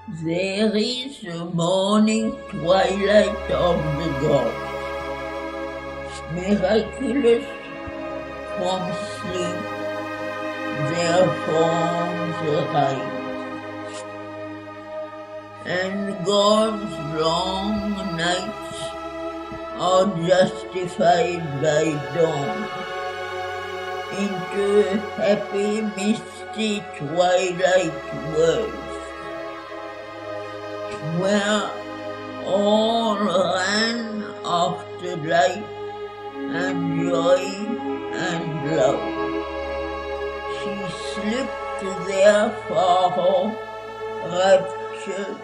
There is the morning twilight of the gods, miraculous from sleep, their forms arise, and God's long nights are justified by dawn into happy misty twilight worlds, where all ran after light and joy and love. She slipped there for her, raptured,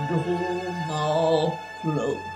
drew more close.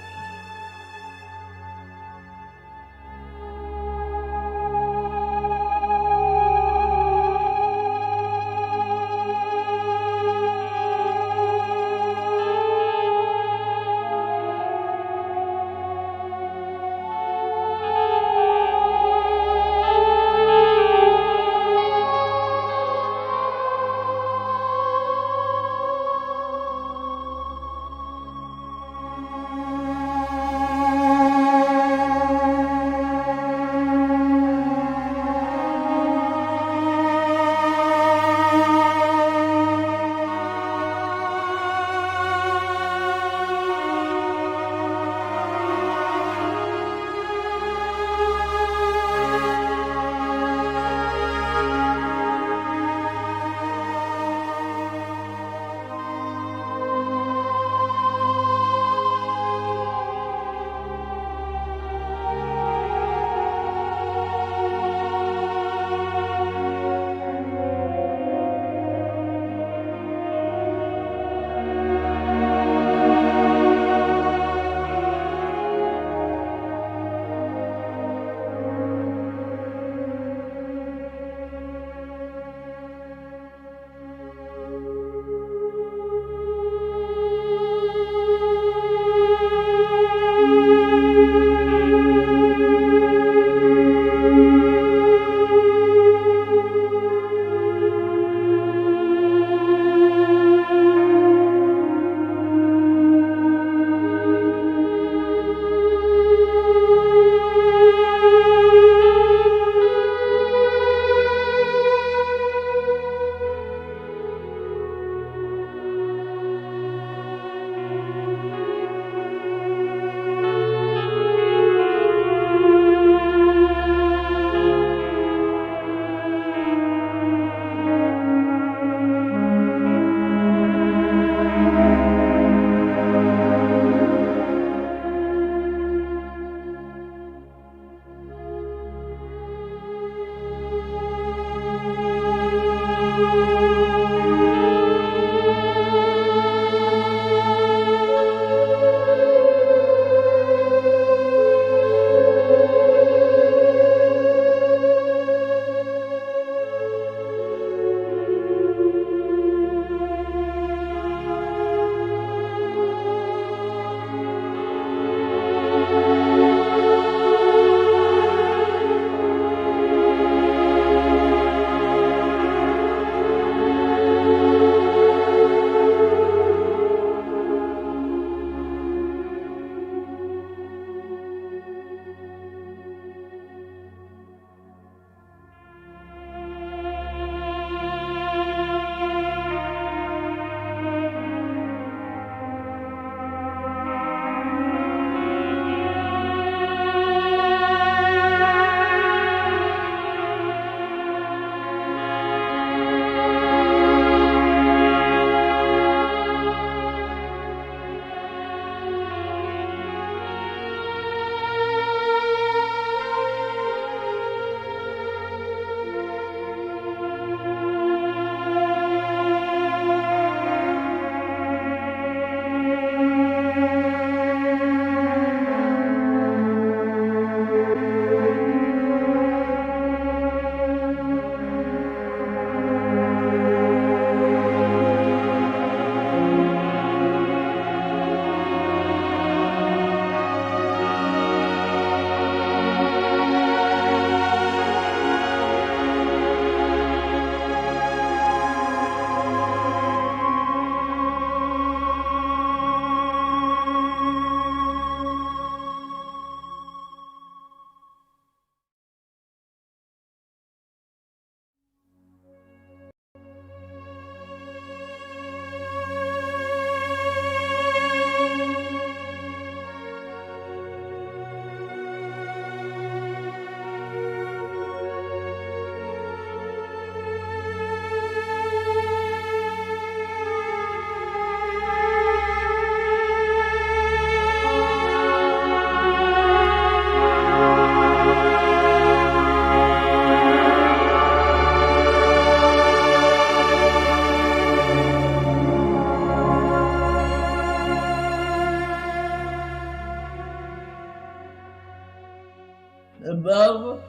love,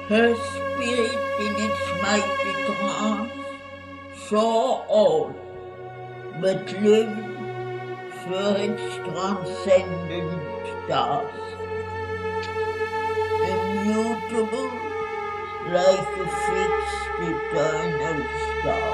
her spirit in its mighty trance saw all, but lived for its transcendent task. Immutable, like a fixed eternal star.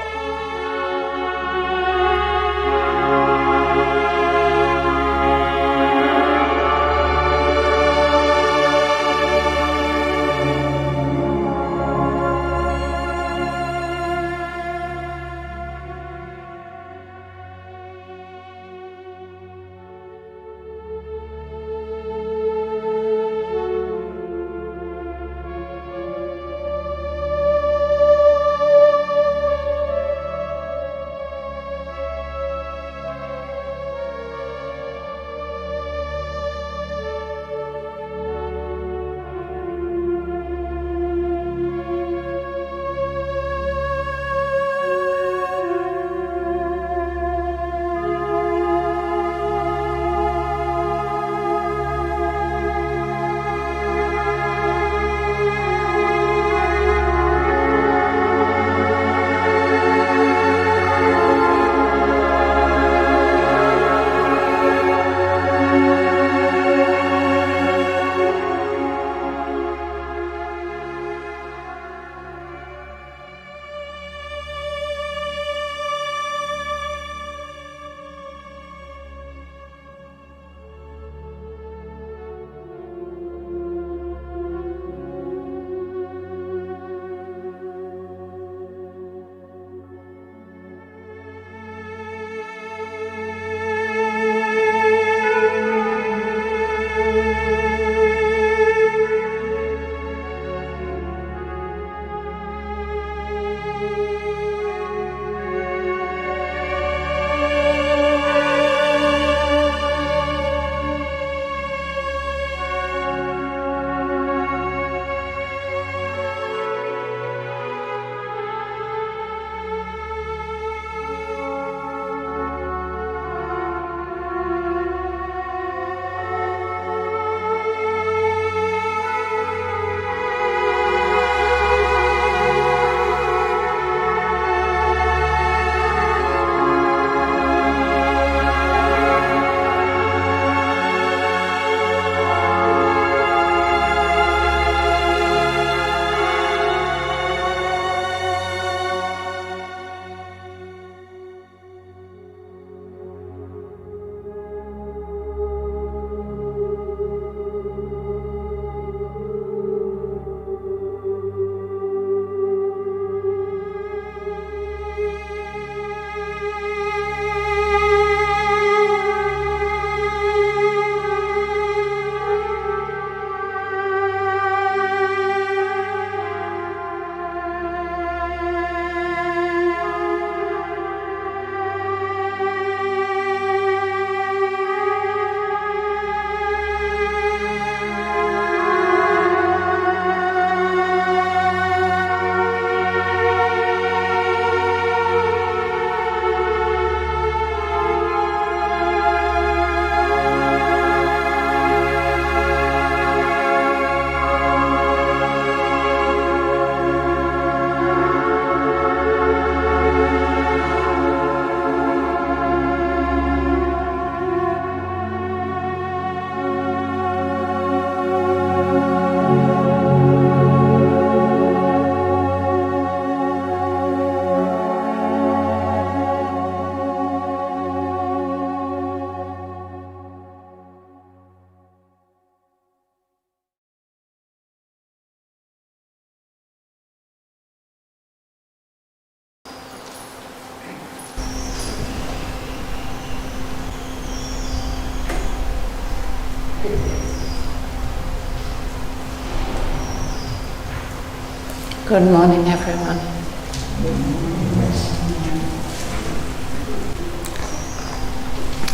Good morning, everyone.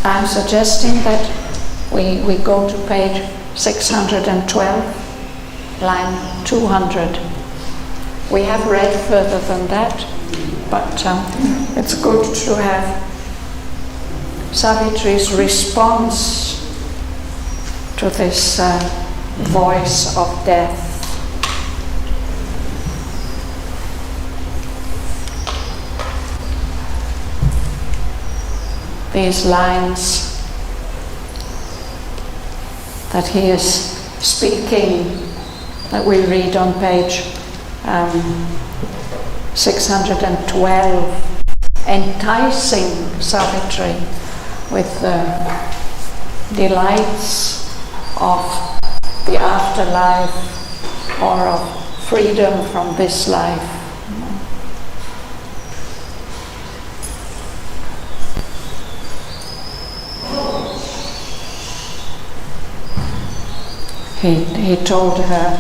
I'm suggesting that we go to page 612, line 200. We have read further than that, but it's good to have Savitri's response to this voice of death. These lines that he is speaking, that we read on page 612, enticing Savitri with the delights of the afterlife or of freedom from this life. He told her,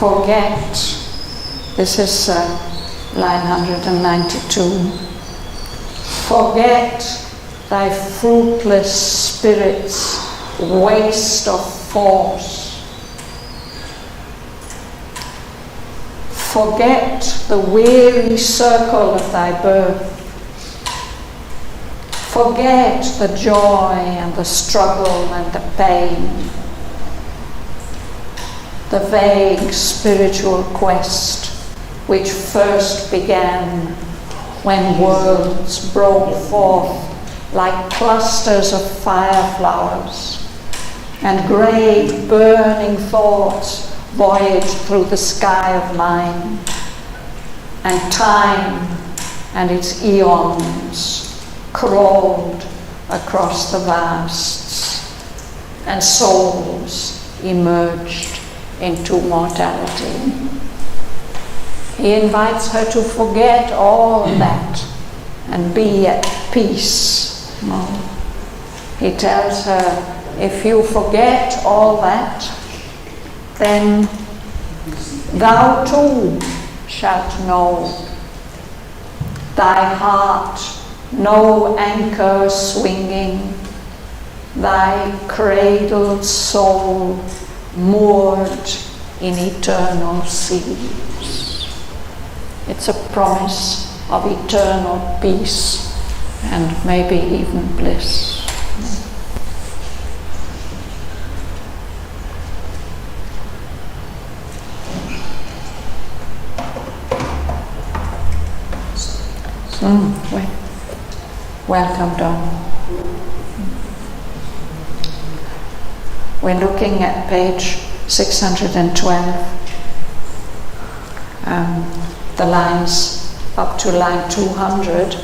forget, this is line 192, forget thy fruitless spirit's waste of force. Forget the weary circle of thy birth. Forget the joy and the struggle and the pain. The vague spiritual quest which first began when worlds broke forth like clusters of fire flowers, and great burning thoughts voyaged through the sky of mind, and time and its eons crawled across the vasts, and souls emerged into mortality. He invites her to forget all that and be at peace. He tells her, if you forget all that, then thou too shalt know thy heart no anchor swinging, thy cradled soul moored in eternal seas. It's a promise of eternal peace and maybe even bliss. Welcome, Don. We're looking at page 612, the lines up to line 200.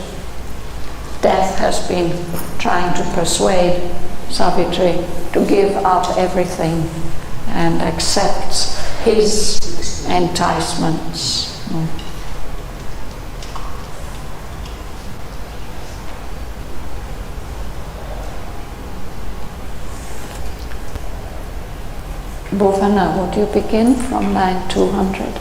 Death has been trying to persuade Savitri to give up everything and accept his enticements. Bhavana, would you begin from line 200?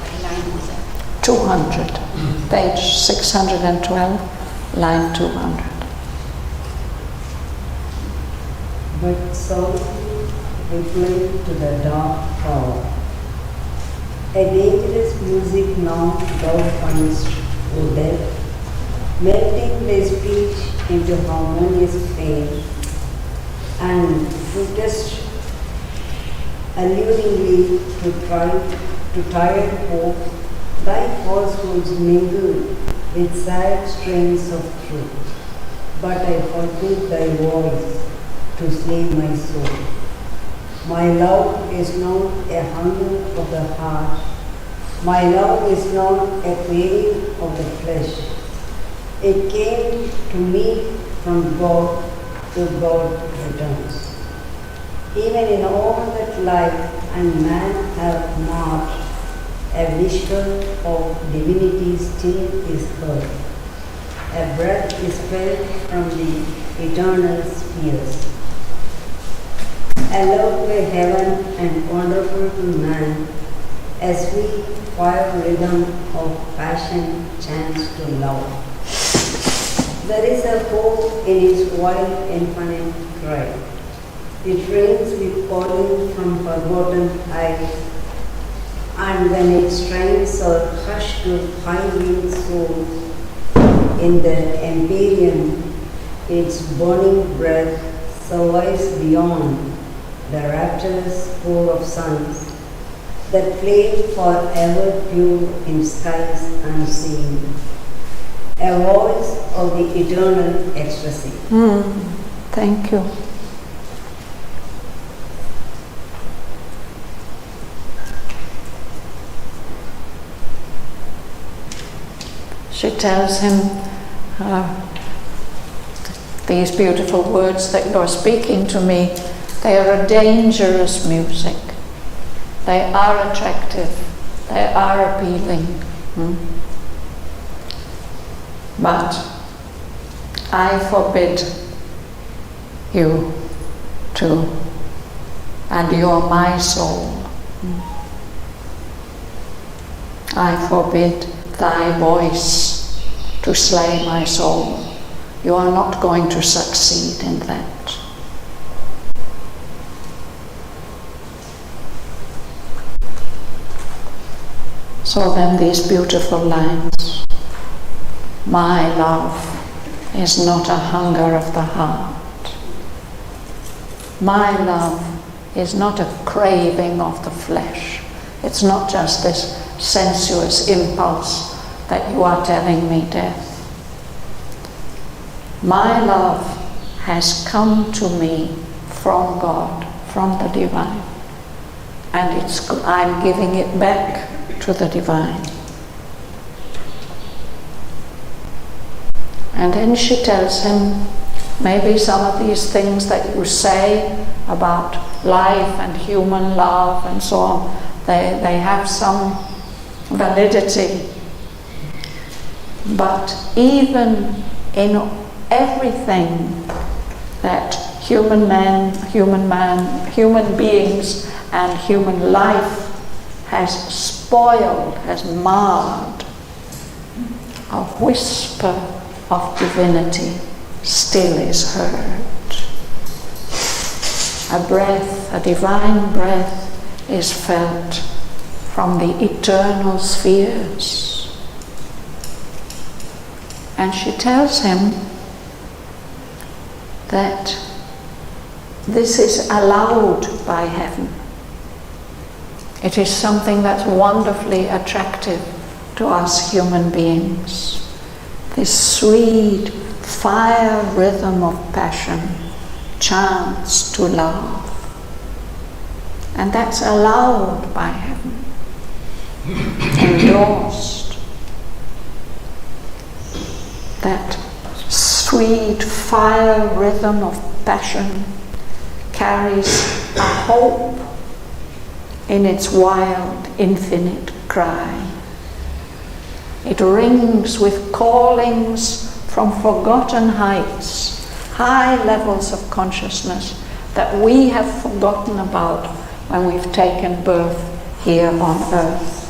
What line was that? 200, page 612, line 200. But sound replied to the dark tower. A dangerous music now thou findest, O death, melting thy speech into harmonious pain, and protest alluringly to tired hope, thy falsehoods mingle with sad strains of truth. But I forbid thy voice to save my soul. My love is not a hunger of the heart. My love is not a craving of the flesh. It came to me from God, to God returns. Even in all that life and man have marked, a whisper of divinity still is heard. A breath is felt from the eternal spheres. Allowed by heaven and wonderful to man, a sweet fire rhythm of passion chants to love. There is a hope in its wild infinite cry. It rings with calling from forgotten eyes, and when its strains are hushed to high-winged soars in the empyrean, its burning breath survives beyond the rapturous pour of suns that flame forever pure in skies unseen. A voice of the eternal ecstasy. Thank you. She tells him, these beautiful words that you're speaking to me, they are a dangerous music. They are attractive. They are appealing. But I forbid you to, and you're my soul. I forbid thy voice to slay my soul. You are not going to succeed in that. So then these beautiful lines. My love is not a hunger of the heart. My love is not a craving of the flesh. It's not just this sensuous impulse that you are telling me, death. My love has come to me from God, from the divine, and I'm giving it back to the divine. And then she tells him, maybe some of these things that you say about life and human love and so on, they have some validity. But even in everything that human beings and human life has spoiled, has marred, a whisper of divinity still is heard. A breath, a divine breath is felt from the eternal spheres. And she tells him that this is allowed by heaven. It is something that's wonderfully attractive to us human beings. This sweet fire rhythm of passion, chants to love. And that's allowed by heaven, endorsed. That sweet fire rhythm of passion carries a hope in its wild, infinite cry. It rings with callings from forgotten heights, high levels of consciousness that we have forgotten about when we've taken birth here on earth.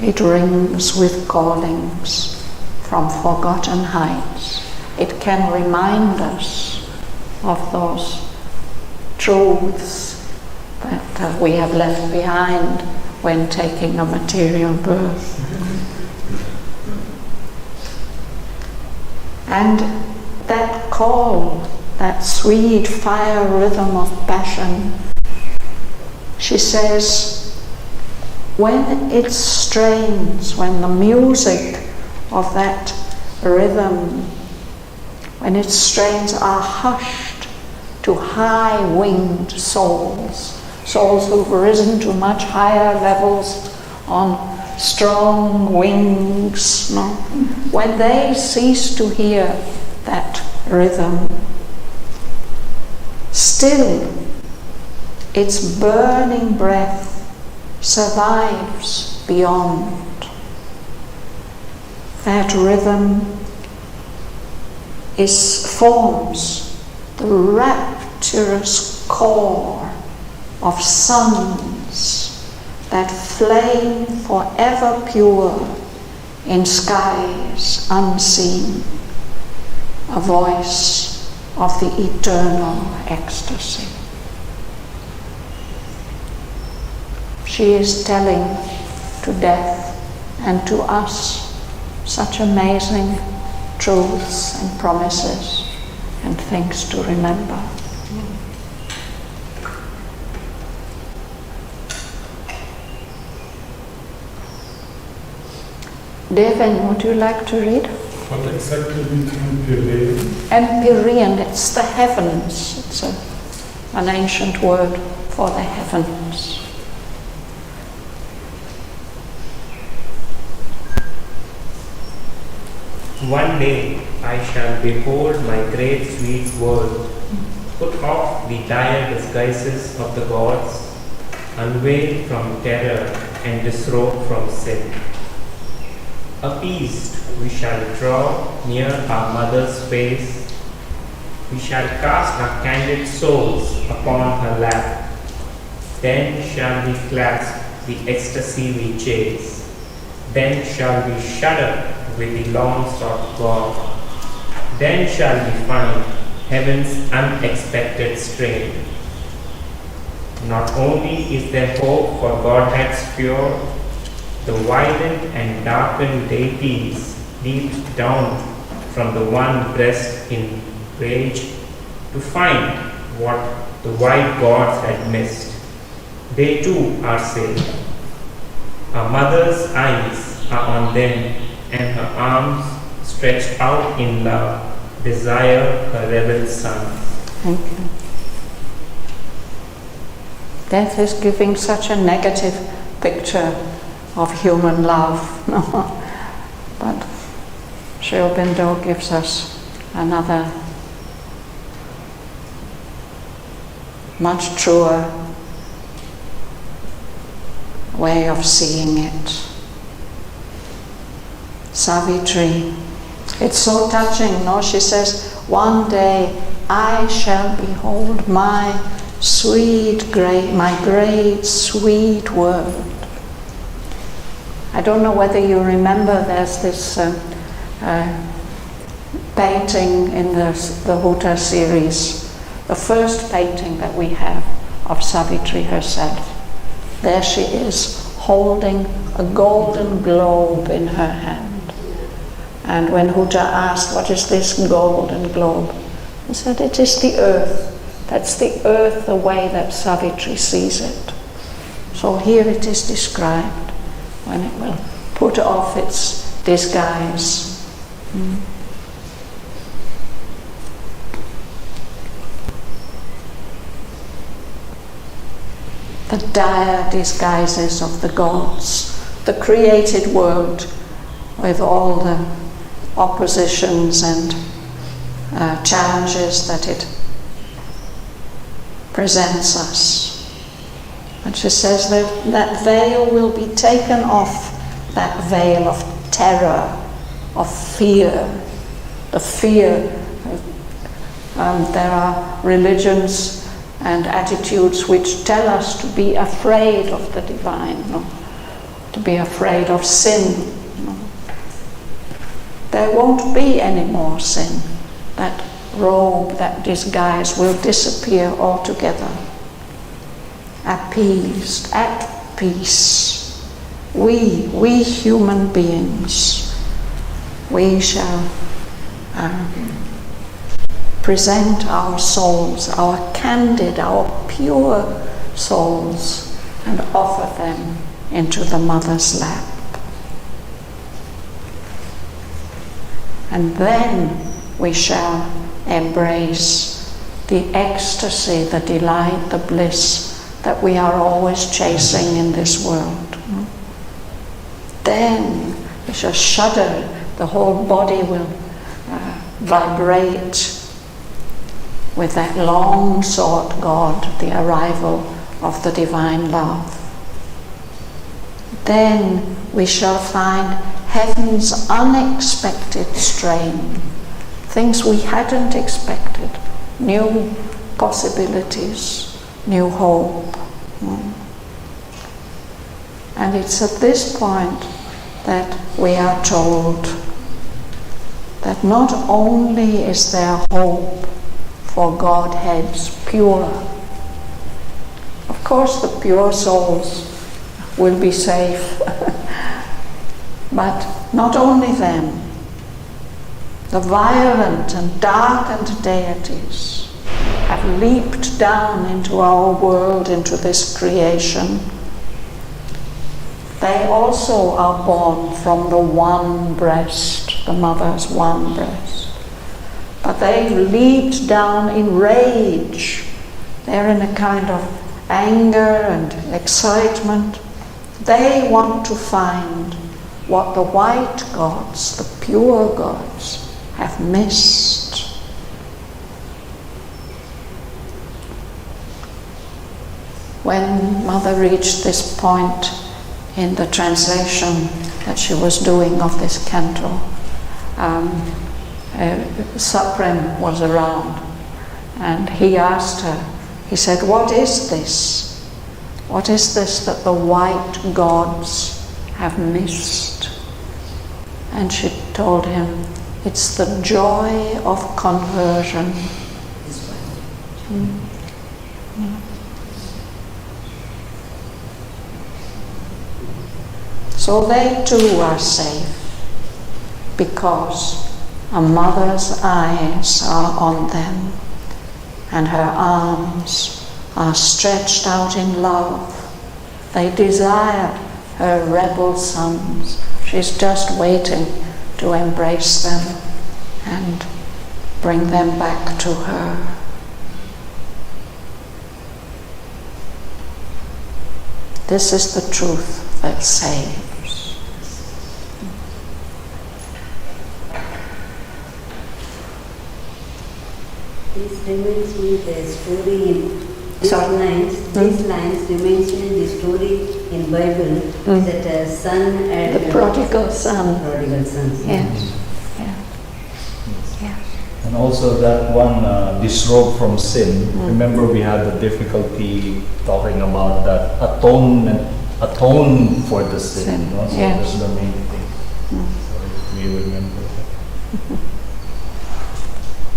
It rings with callings from forgotten heights. It can remind us of those truths that we have left behind when taking a material birth. And that call, that sweet fire rhythm of passion, she says, when it strains, when the music of that rhythm, when its strains are hushed to high-winged souls, souls who've risen to much higher levels on strong wings, no? When they cease to hear that rhythm, still its burning breath survives beyond. That rhythm forms the rapturous core of suns that flame forever pure in skies unseen, a voice of the eternal ecstasy. she is telling to death and to us such amazing truths and promises and things to remember. Devin, would you like to read? What exactly means Empyrean? Empyrean, it's the heavens. It's an ancient word for the heavens. One day I shall behold my great sweet world, put off the dire disguises of the gods, unveiled from terror and disrobed from sin. Appeased, we shall draw near our mother's face. We shall cast our candid souls upon her lap. Then shall we clasp the ecstasy we chase. Then shall we shudder with the long-sought God. Then shall we find heaven's unexpected strain. Not only is there hope for Godhead's pure, the widened and darkened deities leaped down from the one breast in rage to find what the white gods had missed. They too are saved. Our mother's eyes are on them, and her arms stretched out in love desire her rebel sons. Thank you. Death is giving such a negative picture of human love. But Sri Aurobindo gives us another much truer way of seeing it. Savitri, it's so touching, no? She says, one day I shall behold my great sweet world. I don't know whether you remember, there's this painting in the Huta series, the first painting that we have of Savitri herself. There she is, holding a golden globe in her hand. And when Huta asked, what is this golden globe? He said, it is the earth. That's the earth, the way that Savitri sees it. So here it is described, when it will put off its disguise. The dire disguises of the gods, the created world with all the oppositions and challenges that it presents us. And she says that that veil will be taken off, that veil of terror, of fear. The fear. There are religions and attitudes which tell us to be afraid of the divine, no? To be afraid of sin. No? There won't be any more sin. That robe, that disguise will disappear altogether. Appeased, at peace. We human beings, we shall present our souls, our candid, our pure souls, and offer them into the mother's lap. And then we shall embrace the ecstasy, the delight, the bliss that we are always chasing in this world. Then we shall shudder, the whole body will vibrate with that long-sought God, the arrival of the divine love. Then we shall find heaven's unexpected strain, things we hadn't expected, new possibilities, new hope. And it's at this point that we are told that not only is there hope for Godhead's pure, of course the pure souls will be safe. But not only them, the violent and darkened deities have leaped down into our world, into this creation. They also are born from the one breast, the mother's one breast. But they've leaped down in rage. They're in a kind of anger and excitement. They want to find what the white gods, the pure gods, have missed. When Mother reached this point in the translation that she was doing of this canto, Supreme was around, and he asked her, he said, "What is this? What is this that the white gods have missed?" And she told him, "It's the joy of conversion." So they too are safe, because a mother's eyes are on them, and her arms are stretched out in love. They desire her rebel sons. She's just waiting to embrace them and bring them back to her. This is the truth that saves. This reminds me the story in these lines reminds me the story in Bible that a son and The prodigal son. prodigal sons. Yes. And also that one disrobe from sin. Remember we had the difficulty talking about that atone for the sin. No? So Yes. that's the main thing. So if we remember that.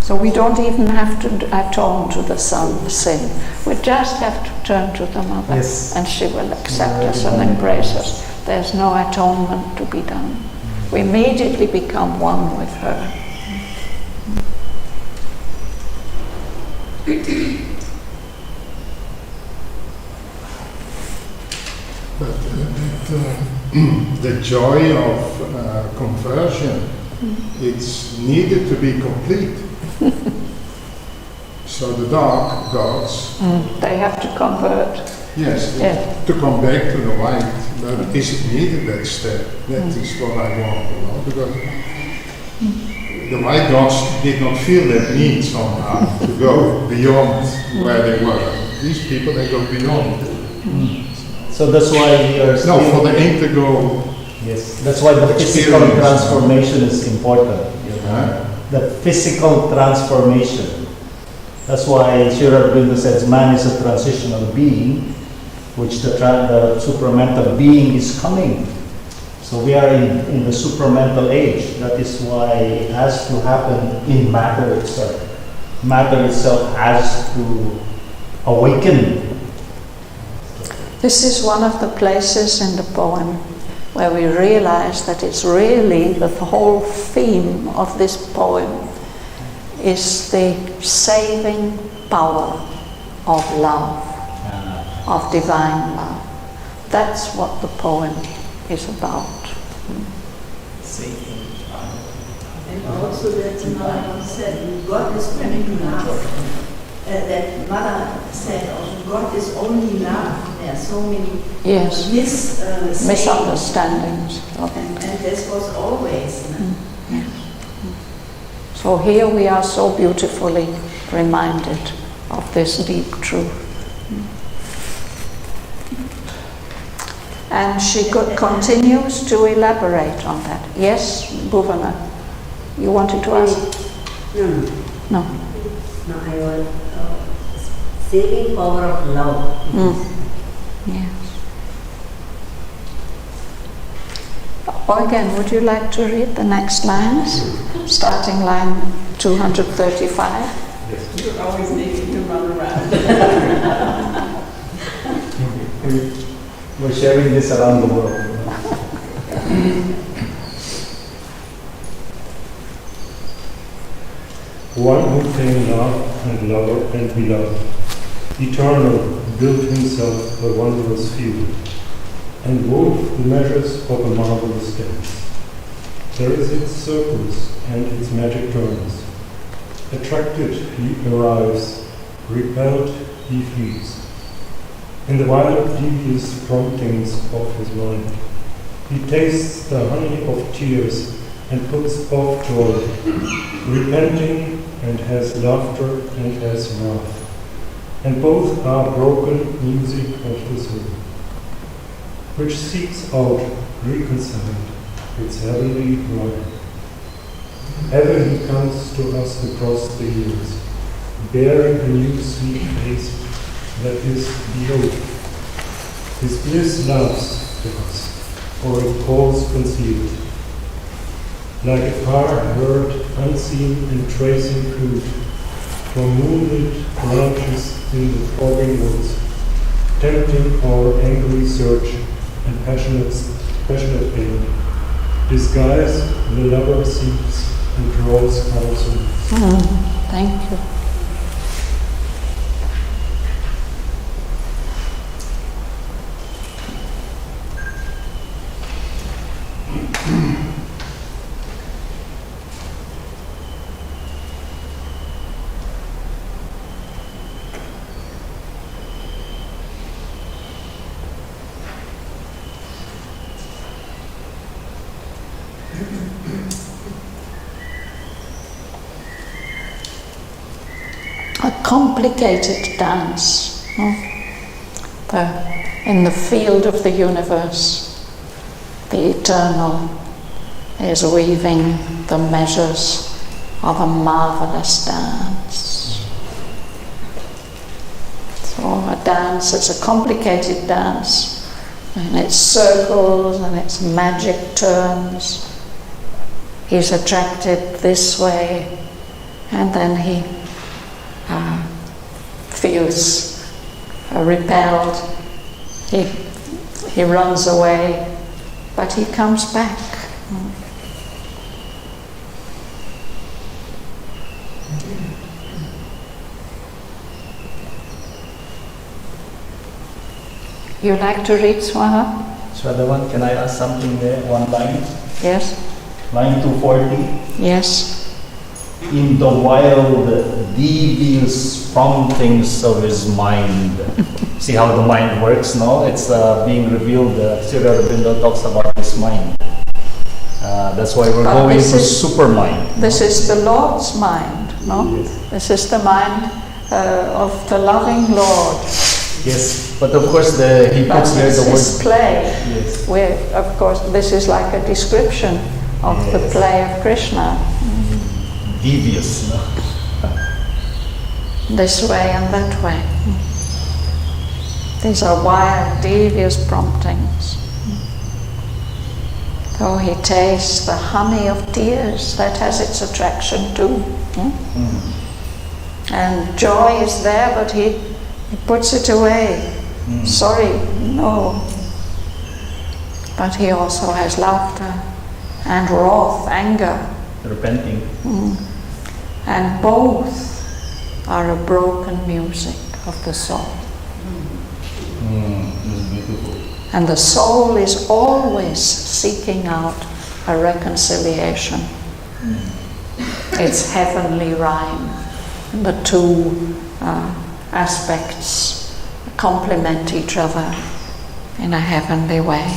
So we don't even have to atone to the sin. We just have to turn to the mother, Yes. and she will accept us and embrace us. There's no atonement to be done. We immediately become one with her. But the joy of conversion, it's needed to be complete. So the dark gods, They have to convert. yes, Yeah. to come back to the light, but is it needed that step? That is what I want, because the white gods did not feel that need somehow to go beyond where they were. These people, they go beyond. So that's why we are No, for the integral. yes, that's why the physical Experience. transformation is important. Huh? The physical transformation. That's why Sri Aurobindo says man is a transitional being, which the supramental being is coming. So we are in the supramental age. That is why it has to happen in matter itself. Matter itself has to awaken. This is one of the places in the poem where we realize that it's really the whole theme of this poem is the saving power of love, of divine love. That's what the poem is about. And also that Mother said, God is only love. That Mother said, also, God is only love. There are so many Yes, misunderstandings. misunderstandings. And this was always. So here we are so beautifully reminded of this deep truth. And she continues to elaborate on that. Yes, Bhavana, you wanted to ask? No, No. I was saving power of love. Yes. Again, would you like to read the next lines? Starting line 235. You're always making him run around. We're sharing this around the world. One who came love and lover and beloved, eternal, built himself a wondrous field, and wove the measures of a marvelous dance. There is its circles and its magic turns. Attracted he arrives, repelled he flees. In the wild devious promptings of his mind, he tastes the honey of tears and puts off joy, repenting and has laughter and has wrath. And both are broken music of the soul, which seeks out, reconciled, its heavenly life. Ever he comes to us across the years, bearing a new sweet face that is the oath. His bliss laughs to us, for it calls concealed. Like a far-heard, unseen and tracing flute, from moonlit branches in the fogging woods, tempting our angry search and passionate aim. Disguise the lover seeks and draws counsel. Thank you. A complicated dance, no? In the field of the universe, the eternal is weaving the measures of a marvelous dance. So a dance is a complicated dance, and its circles and its magic turns. He's attracted this way, and then he feels repelled. He runs away, but he comes back. You like to read, Swaha? Swadavan, can I ask something there? One line? Yes. Line 240. Yes. In the wild, devious promptings of his mind. See how the mind works, no? It's being revealed. Sri Aurobindo talks about his mind. That's why we're going to super mind. This is the Lord's mind, no? Yes. This is the mind of the loving Lord. Yes, but of course he puts there the word play. Yes. Where, of course, this is like a description of the play of Krishna. Devious, no? This way and that way. These are wild, devious promptings. So he tastes the honey of tears, that has its attraction too. And joy is there, but he puts it away. Sorry, no. But he also has laughter and wrath, anger. Repenting. And both are a broken music of the soul. That's beautiful. And the soul is always seeking out a reconciliation. It's heavenly rhyme. The two aspects complement each other in a heavenly way.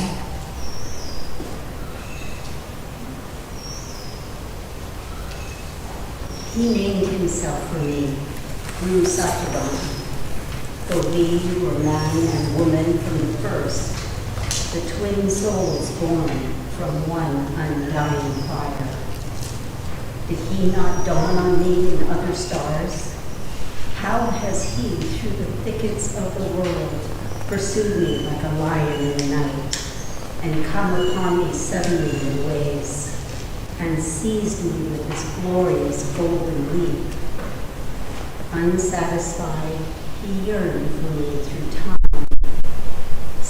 He named himself for me, Guru Satyavan. Though we were man and woman from the first, the twin souls born from one undying fire. Did he not dawn on me in other stars? How has he, through the thickets of the world, pursued me like a lion in the night, and come upon me suddenly in waves, and seized me with his glorious golden leap? Unsatisfied, he yearned for me through time,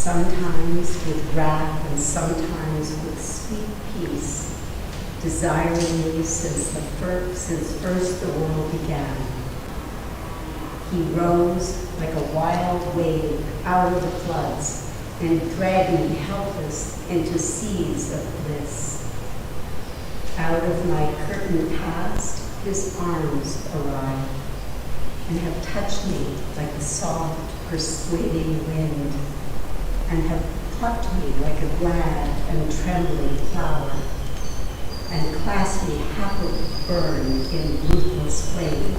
sometimes with wrath and sometimes with sweet peace, desiring me since first the world began. He rose like a wild wave out of the floods and dragged me helpless into seas of bliss. Out of my curtained past, his arms arrive and have touched me like a soft, persuading wind, and have plucked me like a glad and trembling flower, and clasped me happily burned in ruthless flame.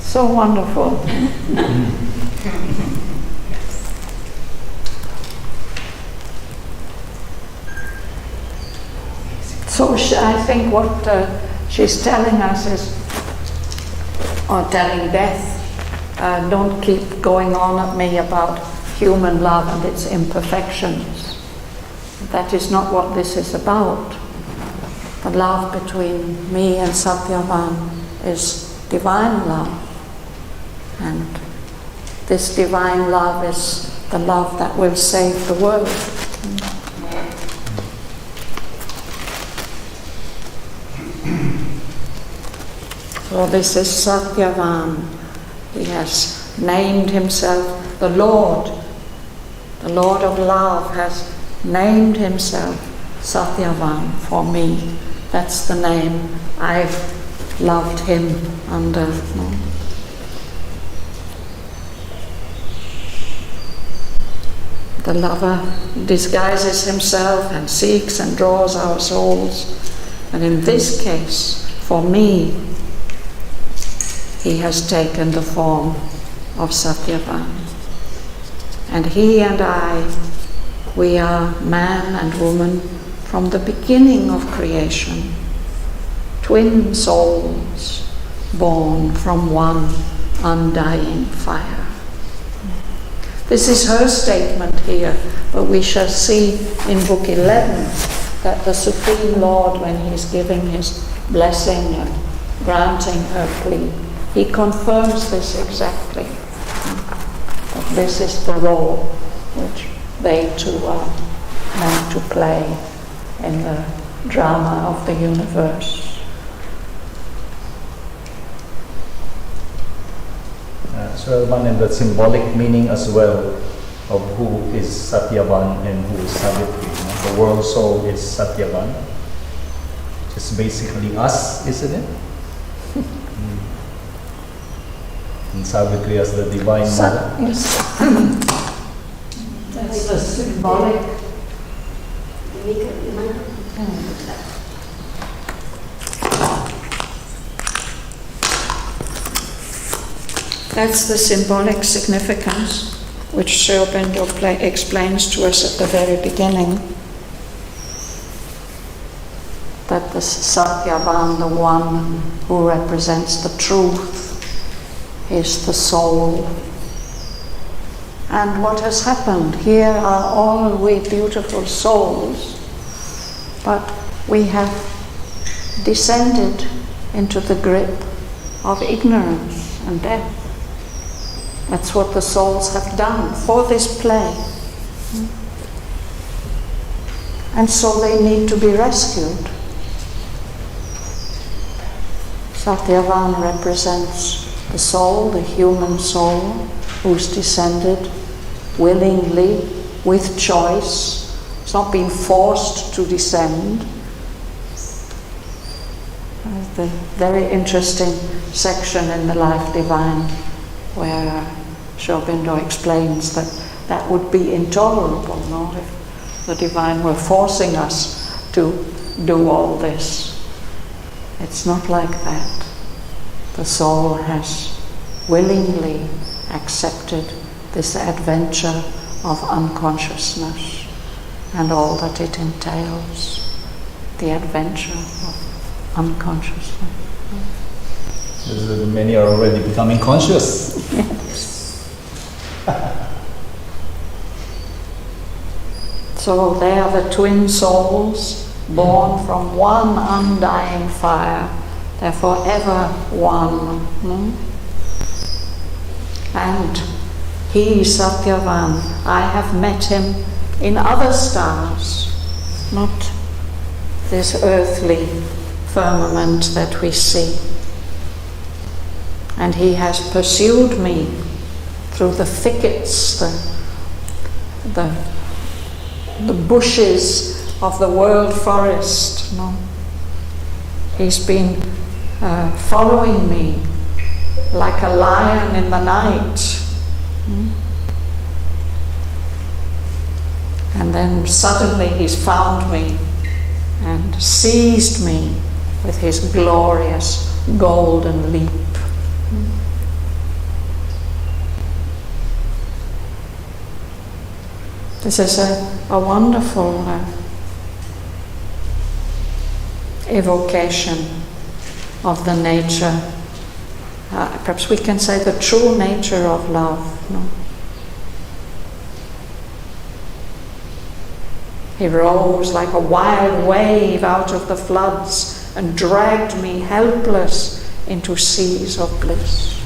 So wonderful. So I think what she's telling us is, or telling Death, don't keep going on at me about human love and its imperfections. That is not what this is about. The love between me and Satyavan is divine love. And this divine love is the love that will save the world. So this is Satyavan. He has named himself the Lord. The Lord of love has named himself Satyavan for me. That's the name I've loved him under. The lover disguises himself and seeks and draws our souls. And in this case, for me, he has taken the form of Satyavan. And he and I, we are man and woman from the beginning of creation, twin souls born from one undying fire. This is her statement here, but we shall see in Book 11 that the Supreme Lord, when he's giving his blessing and granting her plea, he confirms this exactly. That this is the role which they two are meant to play in the drama of the universe. So one in the symbolic meaning as well of who is Satyavan and who is Savitri. The world soul is Satyavan. It's basically us, isn't it? And Savitri as the divine mother. Yes. That's the symbolic. That's the symbolic significance which Sri Aurobindo explains to us at the very beginning. That the Satyavan, the one who represents the truth, is the soul. And what has happened? Here are all we beautiful souls, but we have descended into the grip of ignorance and death. That's what the souls have done for this play. And so they need to be rescued. Satyavan represents the soul, the human soul, who's descended willingly, with choice. It's not been forced to descend. The very interesting section in the Life Divine where Sri Aurobindo explains that that would be intolerable, no? If the Divine were forcing us to do all this. It's not like that. The soul has willingly accepted this adventure of unconsciousness and all that it entails, the adventure of unconsciousness. Many are already becoming conscious. Yes. So they are the twin souls born from one undying fire. They're forever one. And He, Satyavan, I have met him in other stars, not this earthly firmament that we see. And he has pursued me through the thickets, the bushes of the world forest. No? He's been following me like a lion in the night. And then suddenly he's found me and seized me with his glorious golden leap. This is a wonderful evocation of the nature, perhaps we can say the true nature of love. No? He rose like a wild wave out of the floods and dragged me helpless into seas of bliss.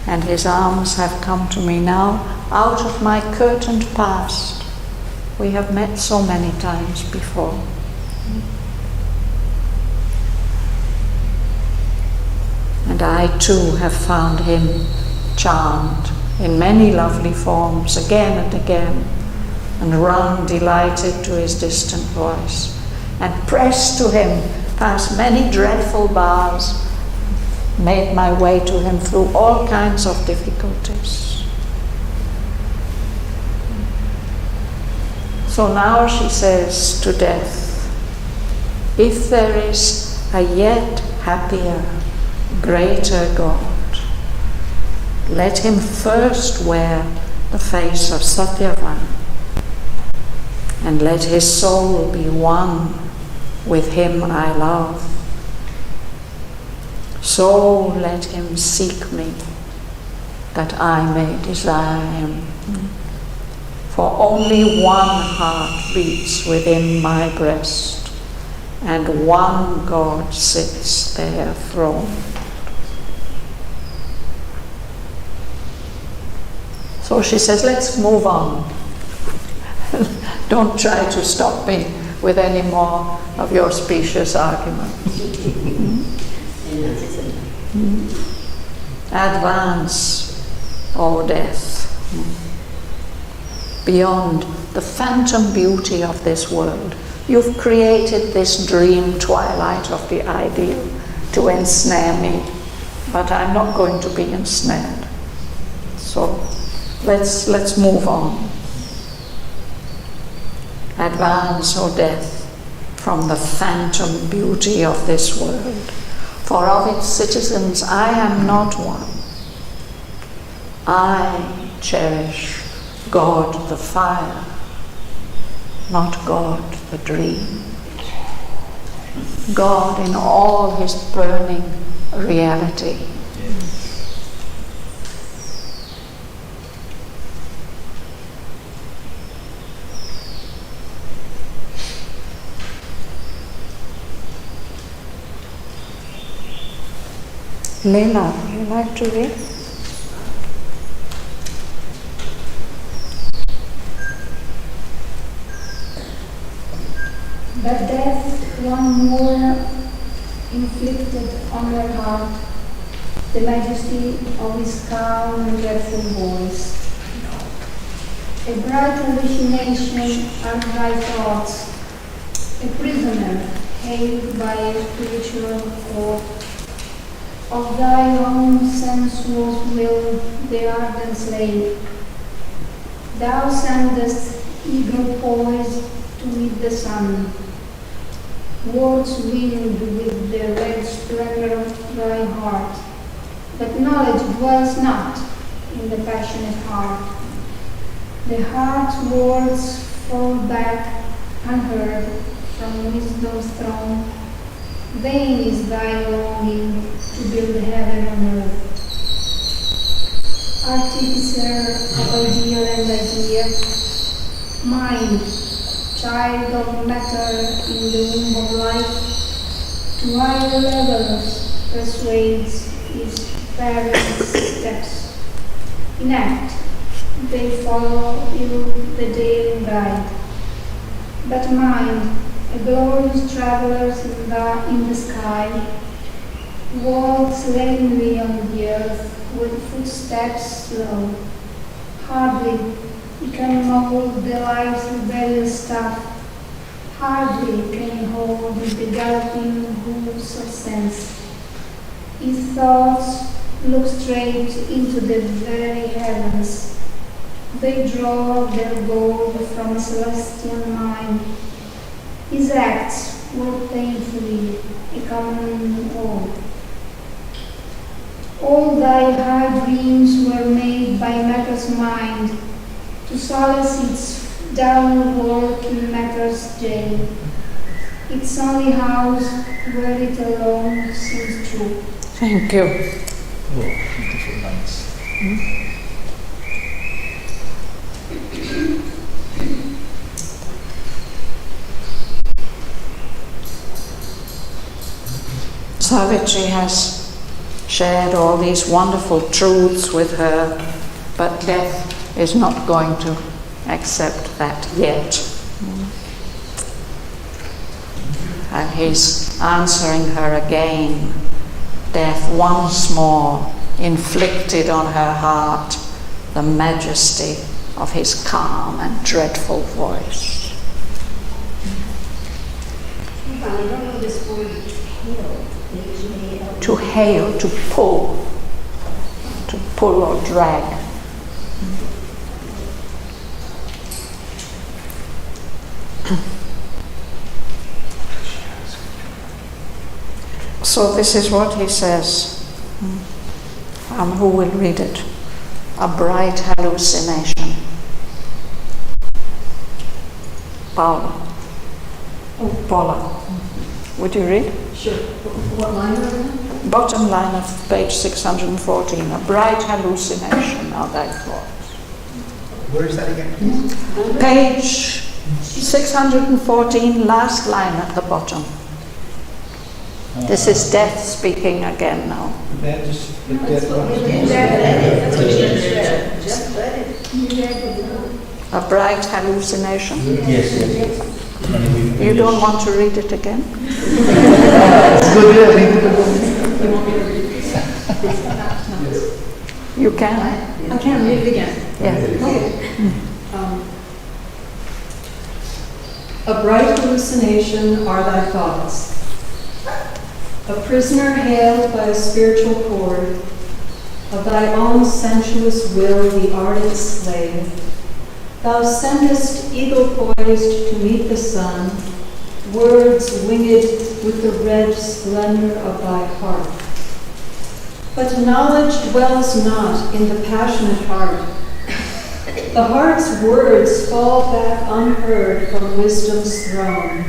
And his arms have come to me now out of my curtained past. We have met so many times before. And I too have found him charmed in many lovely forms again and again, and run delighted to his distant voice, and pressed to him past many dreadful bars, made my way to him through all kinds of difficulties. So now she says to death, if there is a yet happier, greater God, let him first wear the face of Satyavan, and let his soul be one with him I love. So let him seek me, that I may desire him. For only one heart beats within my breast, and one God sits there throned. So she says, let's move on. Don't try to stop me with any more of your specious arguments. Advance, O death, beyond the phantom beauty of this world. You've created this dream twilight of the ideal to ensnare me, but I'm not going to be ensnared. So let's move on. Advance, O death, from the phantom beauty of this world. For of its citizens I am not one. I cherish God the fire, not God the dream. God in all his burning reality. Leela, would you like to read? But death one more inflicted on her heart the majesty of his calm and dreadful voice. A bright hallucination are thy thoughts, a prisoner held by a spiritual cord. Of thy own sensuous will, the ardent slave, thou sendest eager poise to meet the sun. Words winged with the red splendor of thy heart, but knowledge dwells not in the passionate heart. The heart's words fall back unheard from wisdom's throne. Vain is thy longing to build heaven on earth. Artificer of ideal and idea, mind, child of matter in the womb of life, to higher levels persuades his parents' steps. In act, they follow you, the daily guide. But mind, a glorious traveller in the sky, walks lamely on the earth with footsteps slow. Hardly he can mold the life's rebellious stuff. Hardly can he hold the galloping hoofs of sense. His thoughts look straight into the very heavens. They draw their gold from a celestial mind. His acts work painfully, a common all. All thy high dreams were made by matter's mind, to solace its downward work in matter's jail. Its only house where it alone seems true. Thank you. Oh, beautiful lines. Savitri has shared all these wonderful truths with her, but death is not going to accept that yet. And he's answering her again. Death once more inflicted on her heart the majesty of his calm and dreadful voice. I don't know this word hail. To hail, to pull or drag. So this is what he says. Who will read it? A bright hallucination. Paula. Oh, Paula. Would you read? Sure. What line are you? Bottom line of page 614. A bright hallucination are thy thoughts. Where is that again, please? Page 614, last line at the bottom. This is death speaking again now. That just Just let it. A bright hallucination. Yes. You don't want to read it again? It's good, You want me to read it? You can. I can read it again. Yeah. Okay. A bright hallucination are thy thoughts. A prisoner haled by a spiritual cord, of thy own sensuous will the ardent slave, thou sendest eagle-poised to meet the sun, words winged with the red splendor of thy heart. But knowledge dwells not in the passionate heart. The heart's words fall back unheard from wisdom's throne.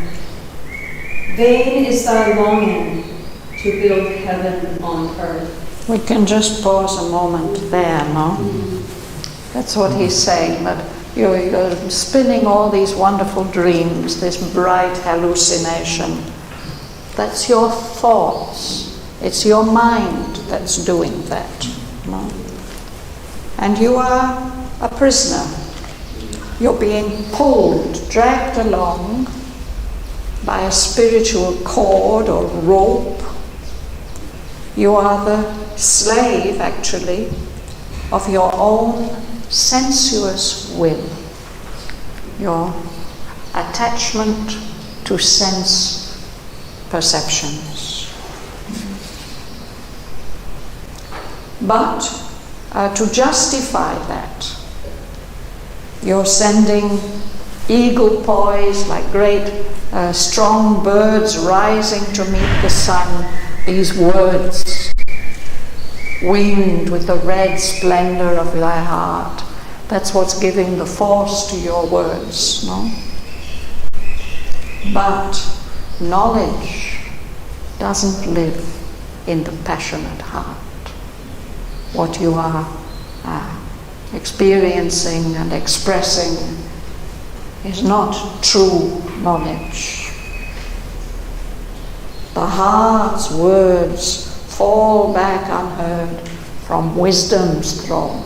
Vain is thy longing to build heaven on earth. We can just pause a moment there, no? That's what he's saying, that you're spinning all these wonderful dreams, this bright hallucination. That's your thoughts. It's your mind that's doing that, no? And you are a prisoner. You're being pulled, dragged along by a spiritual cord or rope. You are the slave, actually, of your own sensuous will, your attachment to sense perceptions. But to justify that, you're sending eagle poised like great strong birds rising to meet the sun, these words, winged with the red splendor of thy heart. That's what's giving the force to your words, no? But knowledge doesn't live in the passionate heart. What you are experiencing and expressing is not true knowledge. The heart's words fall back unheard from wisdom's throne.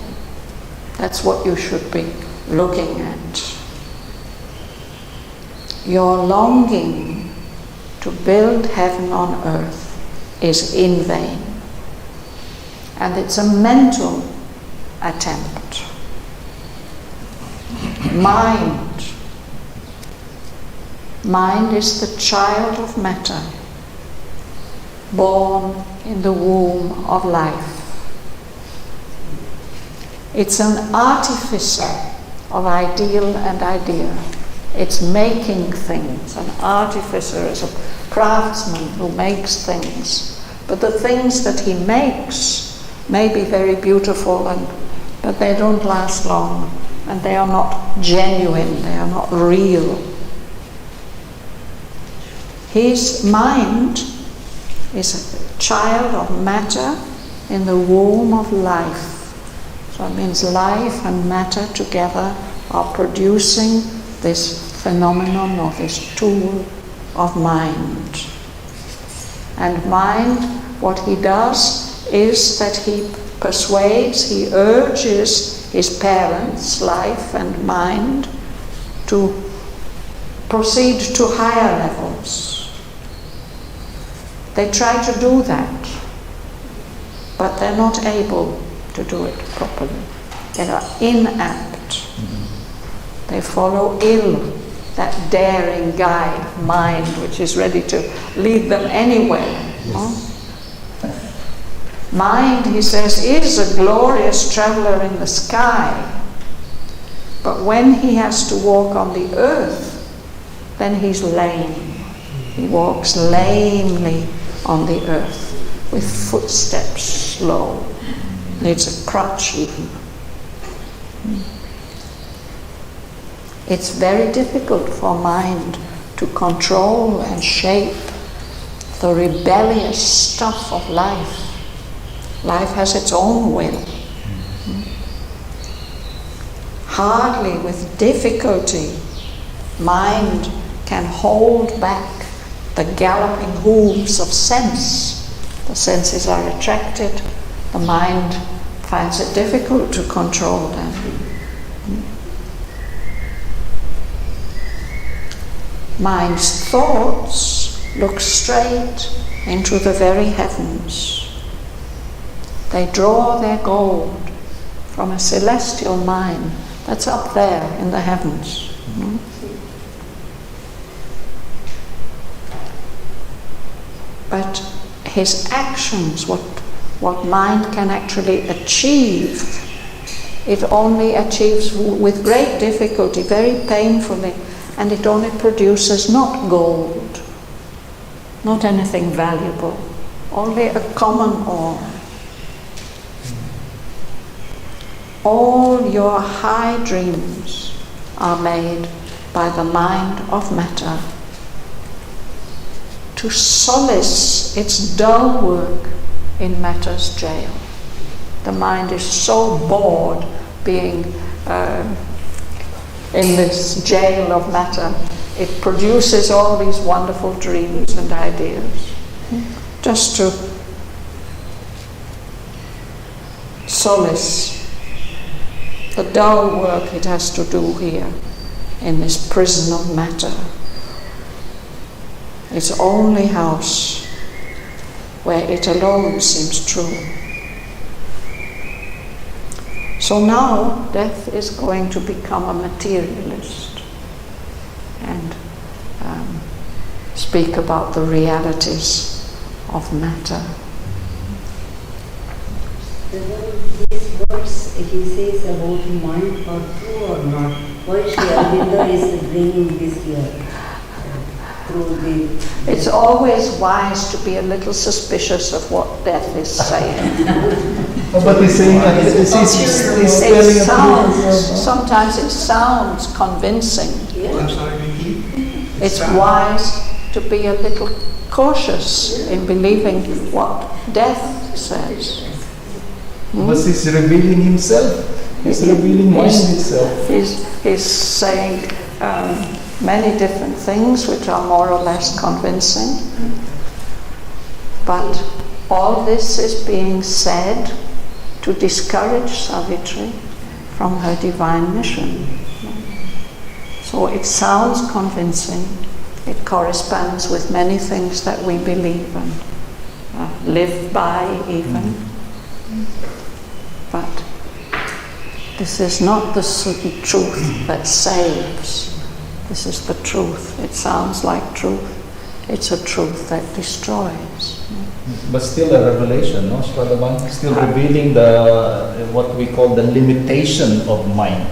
That's what you should be looking at. Your longing to build heaven on earth is in vain. And it's a mental attempt. Mind is the child of matter, born in the womb of life. It's an artificer of ideal and idea. It's making things. An artificer is a craftsman who makes things. But the things that he makes may be very beautiful, but they don't last long, and they are not genuine, they are not real. His mind is a child of matter in the womb of life. So it means life and matter together are producing this phenomenon or this tool of mind. And mind, what he does is that he persuades, he urges his parents, life and mind, to proceed to higher levels. They try to do that, but they're not able to do it properly. They are inapt. They follow ill that daring guide of mind which is ready to lead them anywhere. Mind, he says, is a glorious traveler in the sky, but when he has to walk on the earth, then he's lame. He walks lamely on the earth with footsteps slow. Needs a crutch even. It's very difficult for mind to control and shape the rebellious stuff of life. Life has its own will. Hardly with difficulty, mind can hold back the galloping hooves of sense. The senses are attracted, the mind finds it difficult to control them. Mind's thoughts look straight into the very heavens. They draw their gold from a celestial mine that's up there in the heavens. But his actions, what mind can actually achieve, it only achieves with great difficulty, very painfully, and it only produces not gold, not anything valuable, only a common ore. All your high dreams are made by the mind of matter to solace its dull work in matter's jail. The mind is so bored being in this jail of matter, it produces all these wonderful dreams and ideas just to solace the dull work it has to do here in this prison of matter. Its only house where it alone seems true. So now death is going to become a materialist and speak about the realities of matter. This verse, he says about mind or true or not. Why Sri Auroville is bringing this here? It's always wise to be a little suspicious of what death is saying. But he's saying that sometimes it sounds convincing. I'm sorry, It's wise to be a little cautious in believing what death says. But he's revealing himself. He's revealing mind itself. He's saying many different things which are more or less convincing. But all this is being said to discourage Savitri from her divine mission. So it sounds convincing. It corresponds with many things that we believe and live by even. But this is not the truth that saves. This is the truth. It sounds like truth. It's a truth that destroys. But still a revelation, no? Still revealing the what we call the limitation of mind.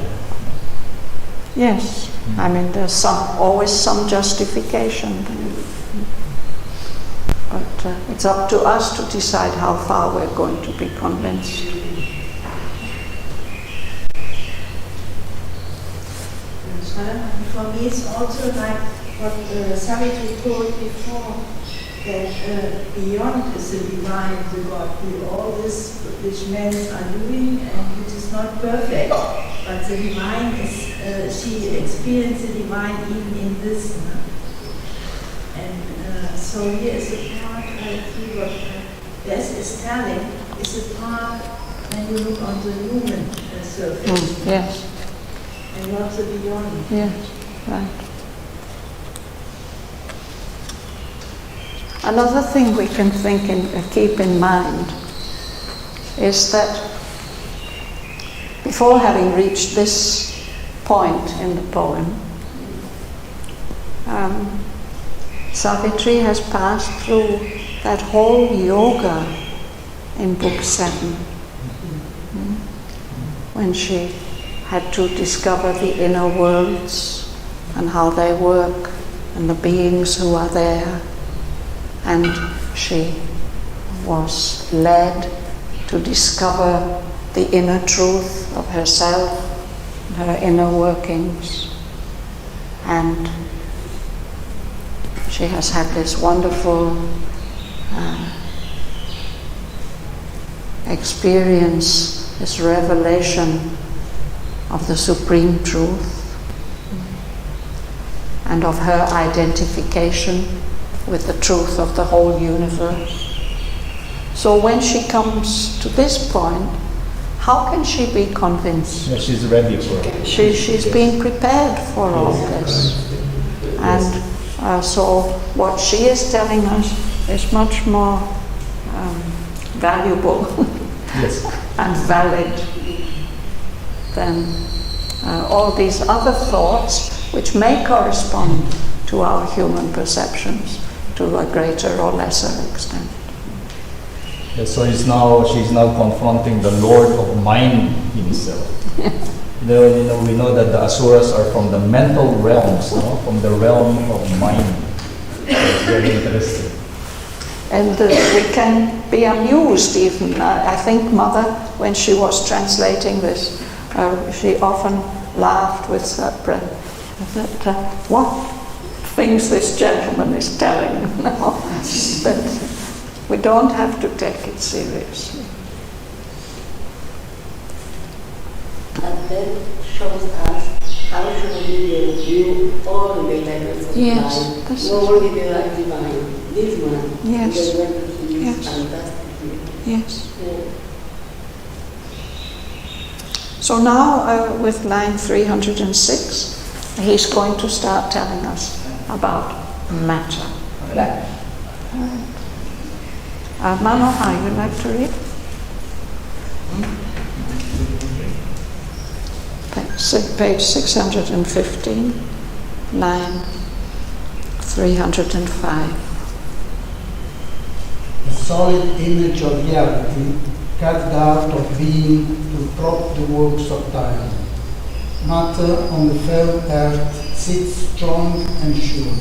Yes. I mean, there's always some justification. But it's up to us to decide how far we're going to be convinced. For me, it's also like what Savitri told before, that beyond is the divine, the God, all this which men are doing and which is not perfect, but the divine is, she experienced the divine even in this. And so here is a part, I see what Bess is telling, is a part when you look on the human surface. Yes. And not the beyond. Yes, right. Another thing we can think and keep in mind is that before having reached this point in the poem, Savitri has passed through that whole yoga in Book 7, when she had to discover the inner worlds and how they work and the beings who are there. And she was led to discover the inner truth of herself, her inner workings. And she has had this wonderful experience, this revelation of the Supreme Truth and of her identification with the truth of the whole universe. So when she comes to this point, how can she be convinced? Yeah, she's ready for it. She's being prepared for all this. And so what she is telling us is much more valuable and valid than all these other thoughts which may correspond to our human perceptions to a greater or lesser extent. Yeah, so she's now confronting the Lord of Mind himself. We know that the Asuras are from the mental realms, no? From the realm of mind. It's very interesting. And we can be amused even. I think Mother, when she was translating this, she often laughed with what things this gentleman is telling. No, but we don't have to take it seriously. And that shows us how should we view all the levels of life, not only the life divine. This one, yes, the one he is yes, fantastic. yes. Yeah. So now, with line 306, he's going to start telling us about matter. Right. Manohar, you'd like to read? Page 615, line 305. The solid image of reality carved out of being to prop the works of time. Matter on the fell earth sits strong and sure.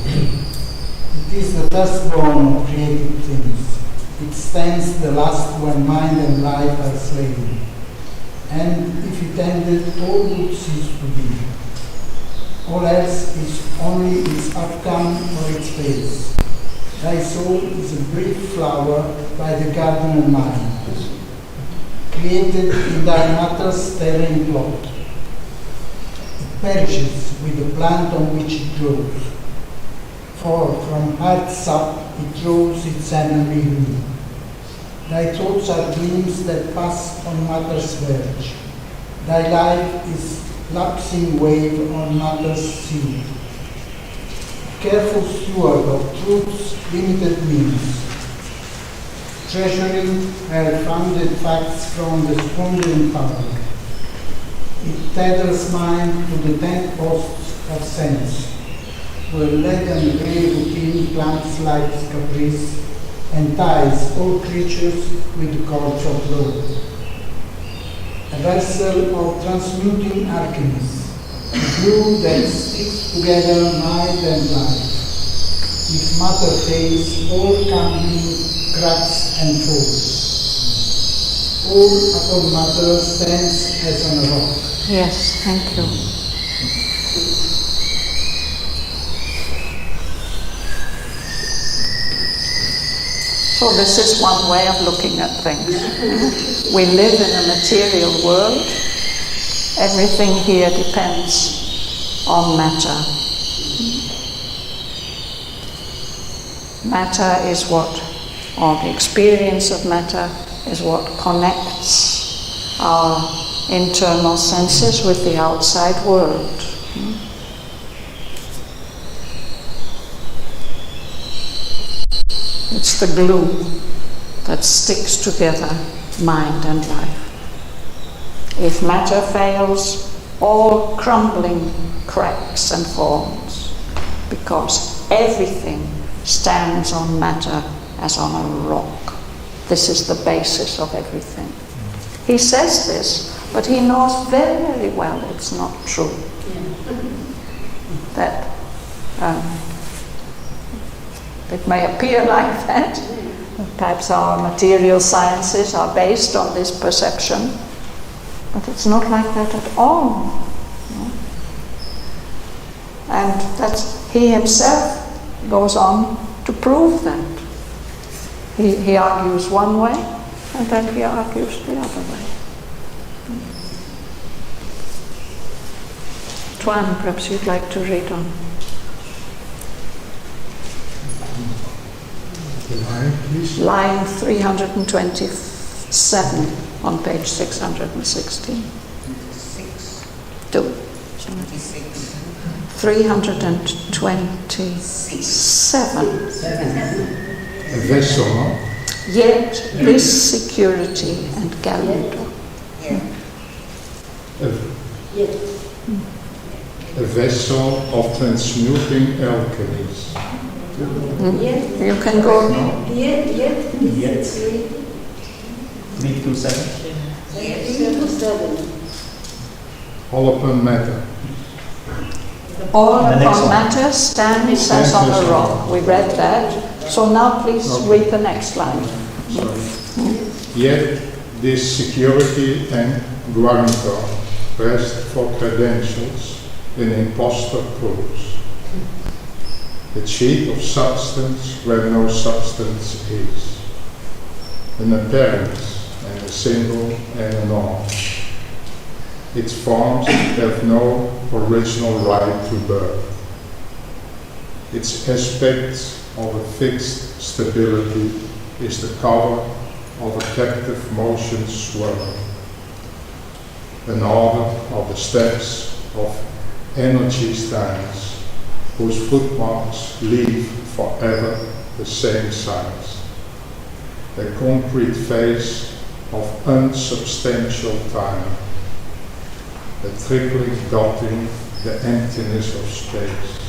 It is the firstborn of created things. It stands the last when mind and life are slain. And if it ended, all would cease to be. All else is only its outcome or its phase. Thy soul is a brief flower by the gardener mind, created in thy matter's staring plot. It perishes with the plant on which it grows, for from heart sap it draws its enemy in. Thy thoughts are gleams that pass on matter's verge. Thy life is lapsing wave on matter's sea. Careful steward of truth's limited means, treasuring well-founded facts from the squandering power. It tethers mind to the tent posts of sense, where lead and grey routine plants life's caprice and ties all creatures with the cords of law. A vessel of transmuting alchemies, a glue that sticks together mind and life. If matter fails, all crumbling cracks and falls. All upon matter stands as on a rock. Yes, thank you. So this is one way of looking at things. We live in a material world. Everything here depends on matter. Matter is what, or the experience of matter is what connects our internal senses with the outside world. It's the glue that sticks together mind and life. If matter fails, all crumbling cracks and forms, because everything stands on matter as on a rock. This is the basis of everything. He says this, but he knows very, very well it's not true. That it may appear like that. Perhaps our material sciences are based on this perception, but it's not like that at all. And he himself goes on to prove that. He argues one way, and then he argues the other way. Tuan, perhaps you'd like to read on. Line 327 on page 616. 327. A vessel, no? Yet this security and Canto. A vessel of transmuting alchemies. You can go. Yet. 327. All upon matter. All upon matter stands as on a rock. We read that. So now please read the next line. Yet this security and guarantor rest for credentials in impostor proofs. The cheat of substance where no substance is. An appearance and a symbol and a norm. Its forms have no original right to birth. Its aspects of a fixed stability is the cover of a captive motion swirl. An order of the steps of energy stands, whose footmarks leave forever the same signs. The concrete face of unsubstantial time, the trickling dotting the emptiness of space,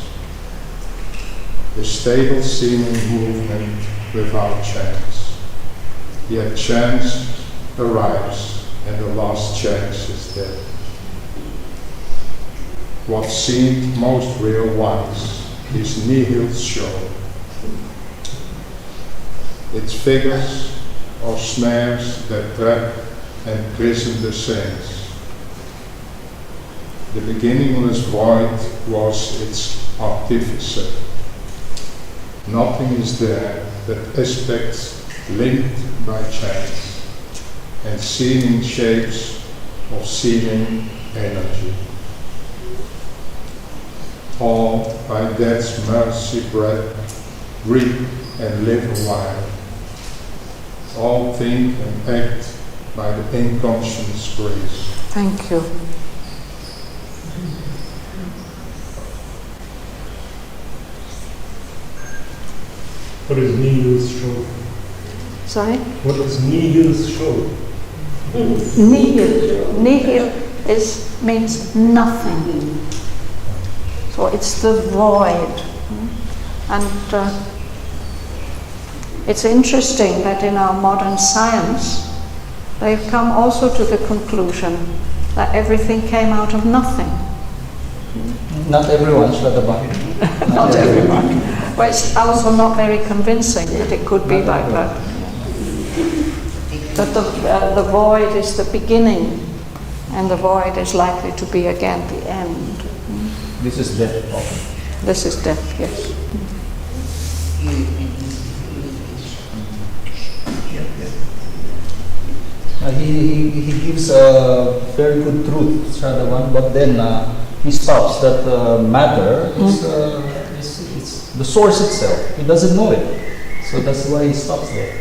the stable seeming movement without chance. Yet chance arrives and the last chance is dead. What seemed most real once is nihil's show. Its figures are snares that trap and prison the saints. The beginningless void was its artificer. Nothing is there but aspects linked by chance and seen in shapes of seeming energy. All by death's mercy breath, reap and live a while. all think and act by the inconscious grace. Thank you. What does nihil show? Sorry? What does nihil show? Nihil. Nihil means nothing. So it's the void. And it's interesting that in our modern science, they've come also to the conclusion that everything came out of nothing. Not everyone, Shraddha. Not everyone. Well, it's also not very convincing that it could be like that. That the void is the beginning, and the void is likely to be again the end. This is death. This is death, yes. He gives a very good truth, Shraddha, but then he stops that matter is the source itself. He doesn't know it. So that's why he stops there.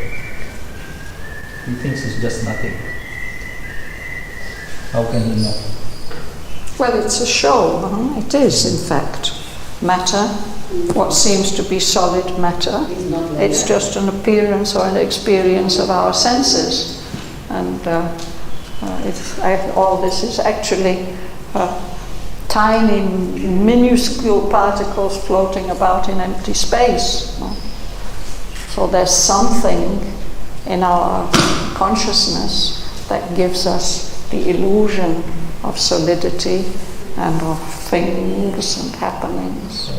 He thinks it's just nothing. How can he know? Well, it's a show. It is, in fact. Matter, what seems to be solid matter, it's just an appearance or an experience of our senses. And all this is actually tiny, minuscule particles floating about in empty space. So there's something in our consciousness that gives us the illusion of solidity and of things and happenings.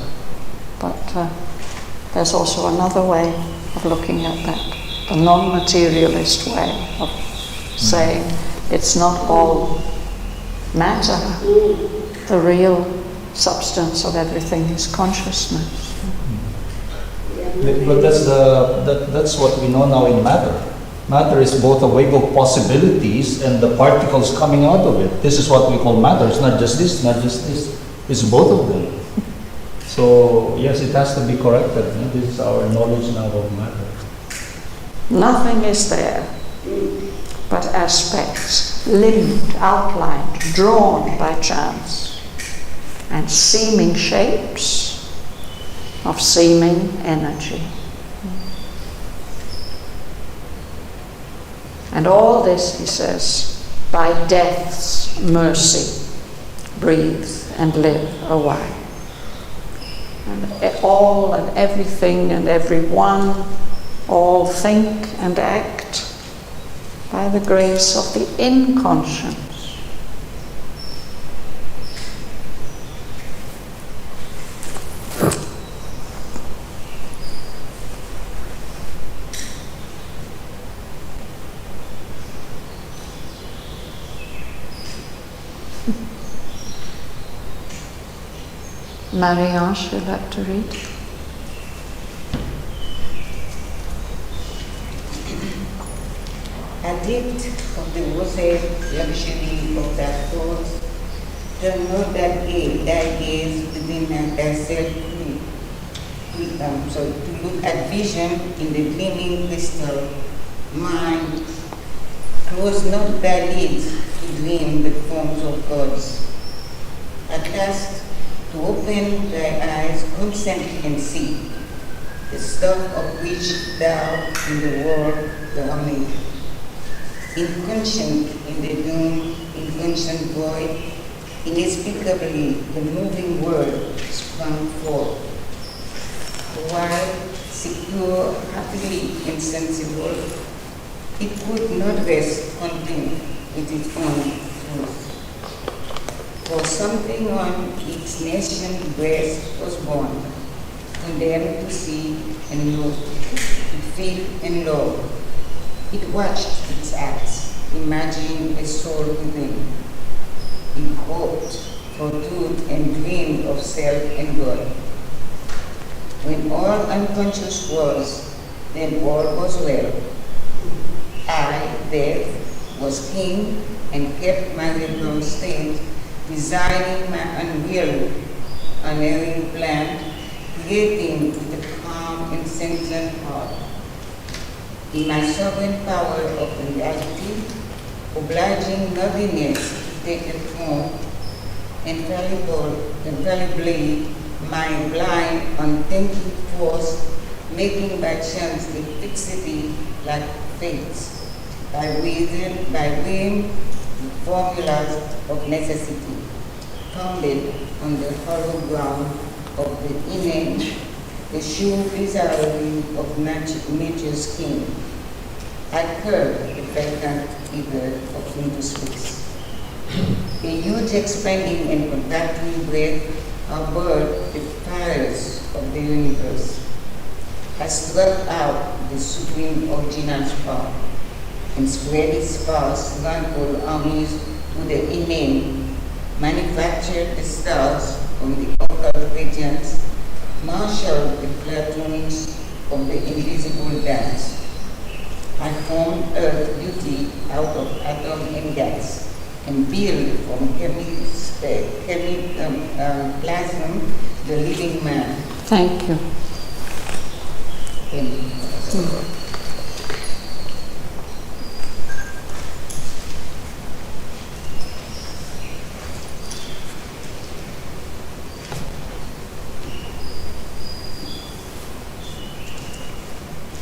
But there's also another way of looking at that, the non-materialist way of saying it's not all matter. The real substance of everything is consciousness. But that's what we know now in matter. Matter is both a wave of possibilities and the particles coming out of it. This is what we call matter. It's not just this, not just this. It's both of them. So yes, it has to be corrected. This is our knowledge now of matter. Nothing is there but aspects, limned, outlined, drawn by chance, and seeming shapes of seeming energy. And all this, he says, by death's mercy, breathe and live a while. And all and everything and everyone, all think and act by the grace of the inconscience. Marie-Ange, would you like to read? Addict of the wasted luxury of that thought, turn not that gaze within thyself to look at vision in the gleaming crystal mind. Close not thy lids to dream the forms of gods. At last, to open thy eyes constantly and see the stuff of which thou in the world thou made. Inconscient in the doom, inconscient void, inexplicably the moving word sprung forth. While secure, happily insensible, it would not rest content with its own truth. For something on its nation's breast was born, condemned to see and know, to feel and love. It watched its acts, imagining a soul within. It hoped, foretold, and dreamed of self and God. When all unconscious was, then all was well. I, death, was king and kept my liberal state, designing my unwearied, unerring plan, creating with a calm and sentient heart. in my sovereign power of reality, obliging nothingness to take a form, infallibly my blind, unthinking force, making by chance a fixity like fates, by weighing the formulas of necessity, founded on the hollow ground of the inane, the sure desirability of nature's king. I curb the vacant ether of into space. A huge expanding and contracting breath above the fires of the universe has swept out the supreme original spark and spread its sparse, rankle armies to the inane, manufactured the stars from the occult radiance, marshaled the platoons from the invisible dance. I formed earth beauty out of atom and gas, and build from plasm the living man. Thank you.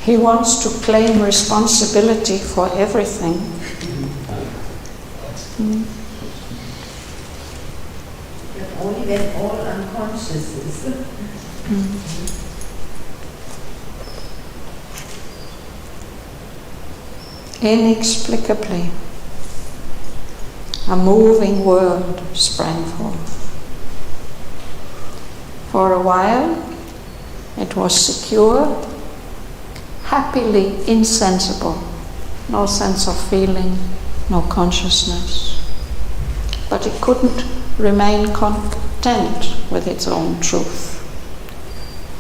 He wants to claim responsibility for everything. But only when all unconscious is. Inexplicably, a moving world sprang forth. For a while, it was secure, happily insensible, no sense of feeling, no consciousness. But it couldn't remain content with its own truth,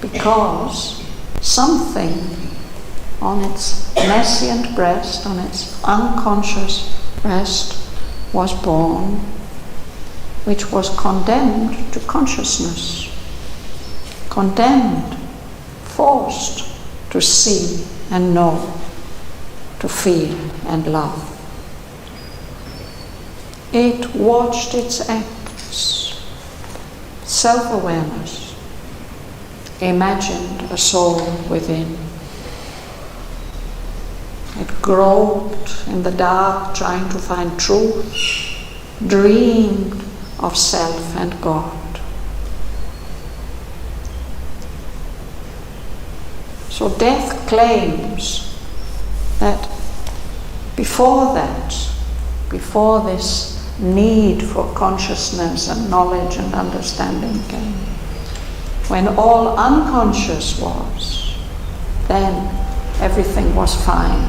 because something on its nascent breast, on its unconscious breast, was born, which was condemned to consciousness, condemned, forced to see and know, to feel and love. It watched its acts, self-awareness, imagined a soul within. It groped in the dark, trying to find truth, dreamed of self and God. So death claims that before this need for consciousness and knowledge and understanding came, when all unconscious was, then everything was fine,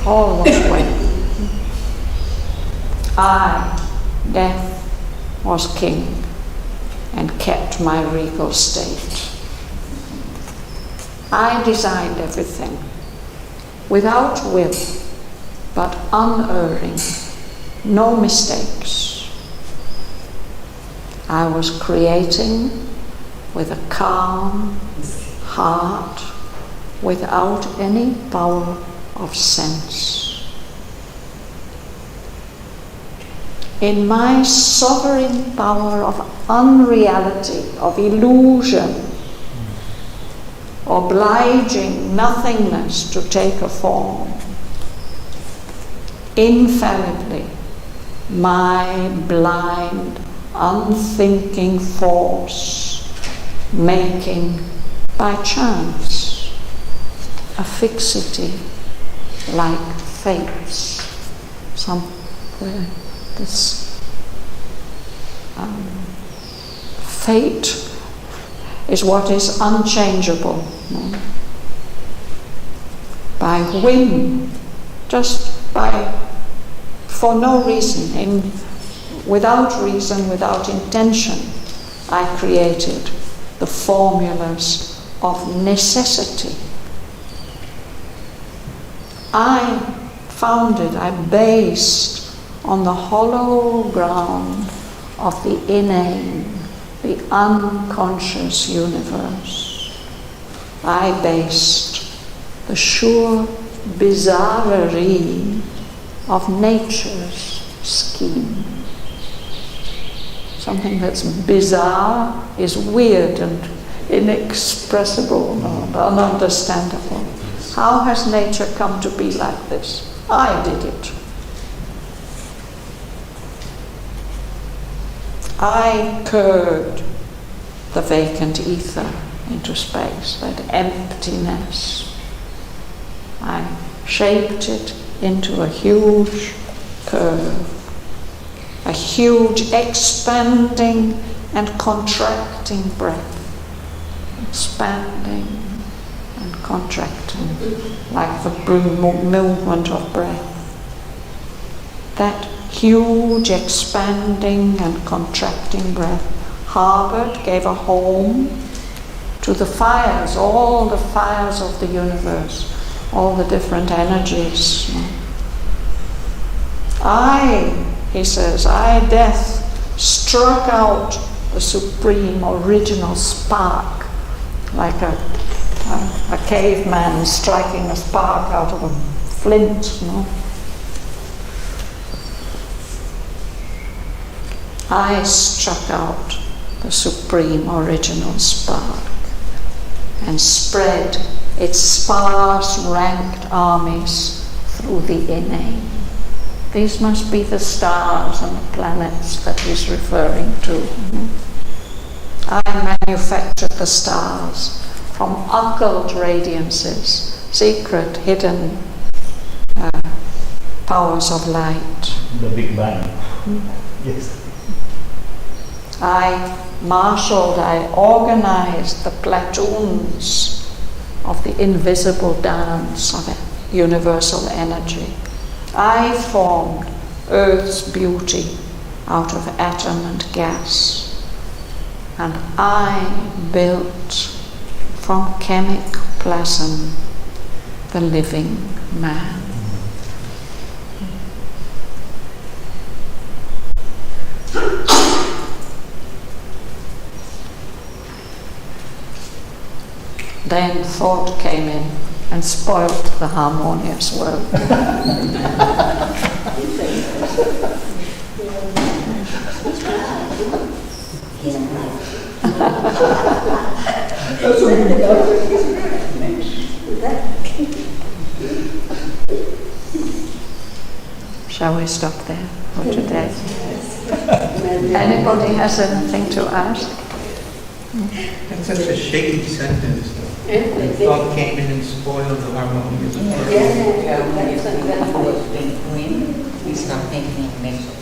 all was well. I, death, was king and kept my regal state. I designed everything, without will, but unerring, no mistakes. I was creating with a calm heart, without any power of sense. In my sovereign power of unreality, of illusion, obliging nothingness to take a form, infallibly, my blind, unthinking force, making by chance a fixity like fates. Somewhere this fate is what is unchangeable. No? By whim, just for no reason, without reason, without intention, I created the formulas of necessity. I founded, I based on the hollow ground of the inane, the unconscious universe. I based the sure bizarrerie of nature's scheme. Something that's bizarre is weird and inexpressible and ununderstandable. How has nature come to be like this? I did it. I curved the vacant ether into space, that emptiness. I shaped it into a huge curve, a huge expanding and contracting breath, expanding and contracting like the movement of breath. That huge expanding and contracting breath harbored, gave a home to the fires, all the fires of the universe, all the different energies. I, he says, I, death, struck out the supreme original spark, like a caveman striking a spark out of a flint, I struck out the supreme original spark and spread its sparse ranked armies through the inane. These must be the stars and the planets that he's referring to. I manufactured the stars from occult radiances, secret, hidden powers of light. The Big Bang. Yes. I marshaled, I organized the platoons of the invisible dance of universal energy. I formed Earth's beauty out of atom and gas, and I built from chemic plasm the living man. Then thought came in and spoilt the harmonious world. Shall we stop there for today? Anybody has anything to ask? That's such a shaky sentence. Thought came in and spoiled the harmonious world. We start thinking of nature.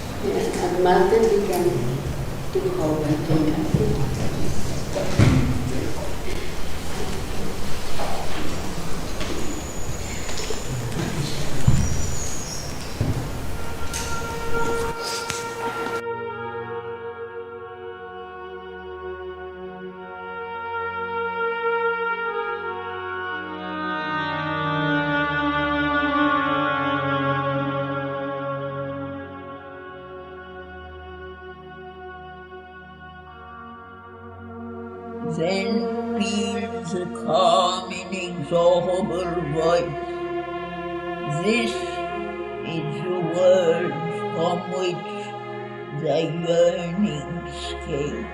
And Martin began to hope and think. Then peals a calm, inexorable voice. This is the world from which the yearnings came.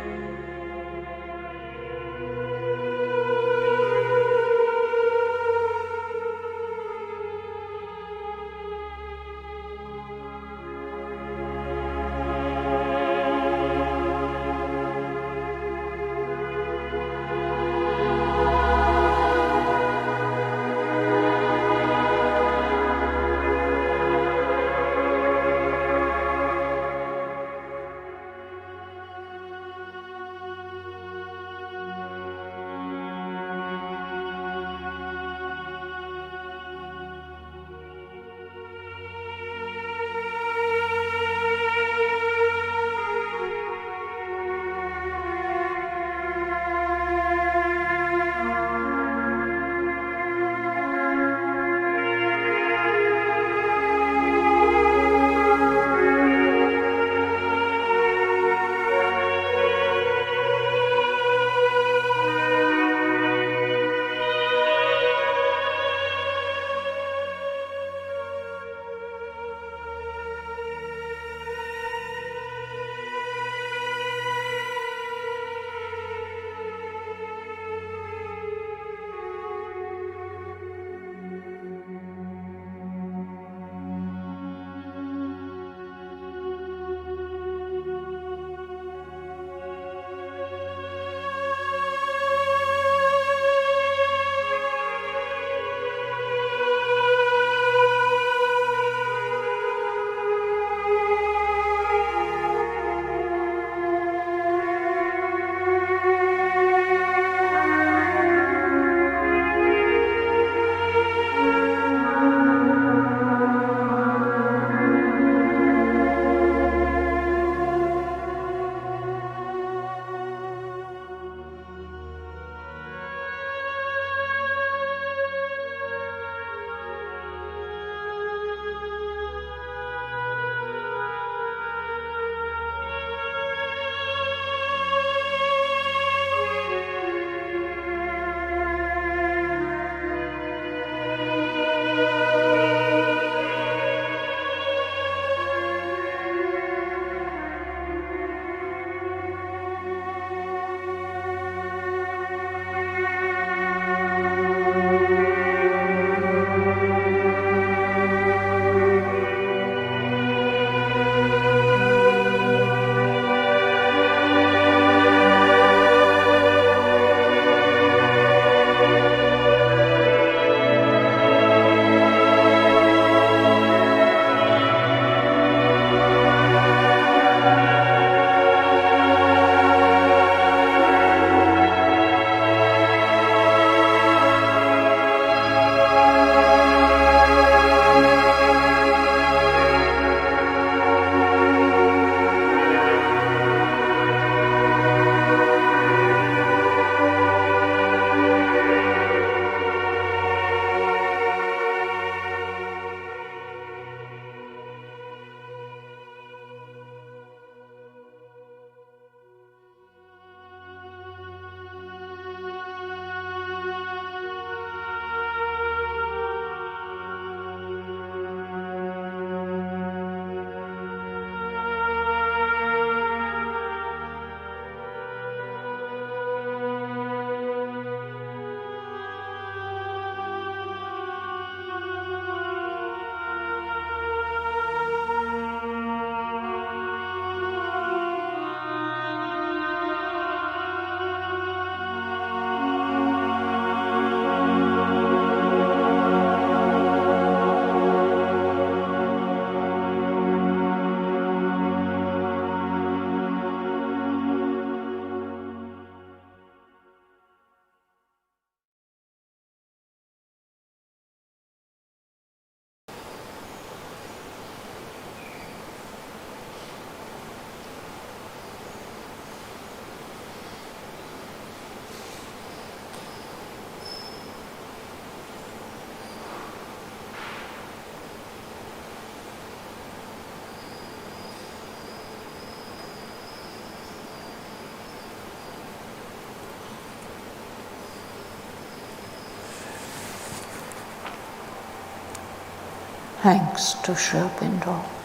Thanks to Sri Aurobindo.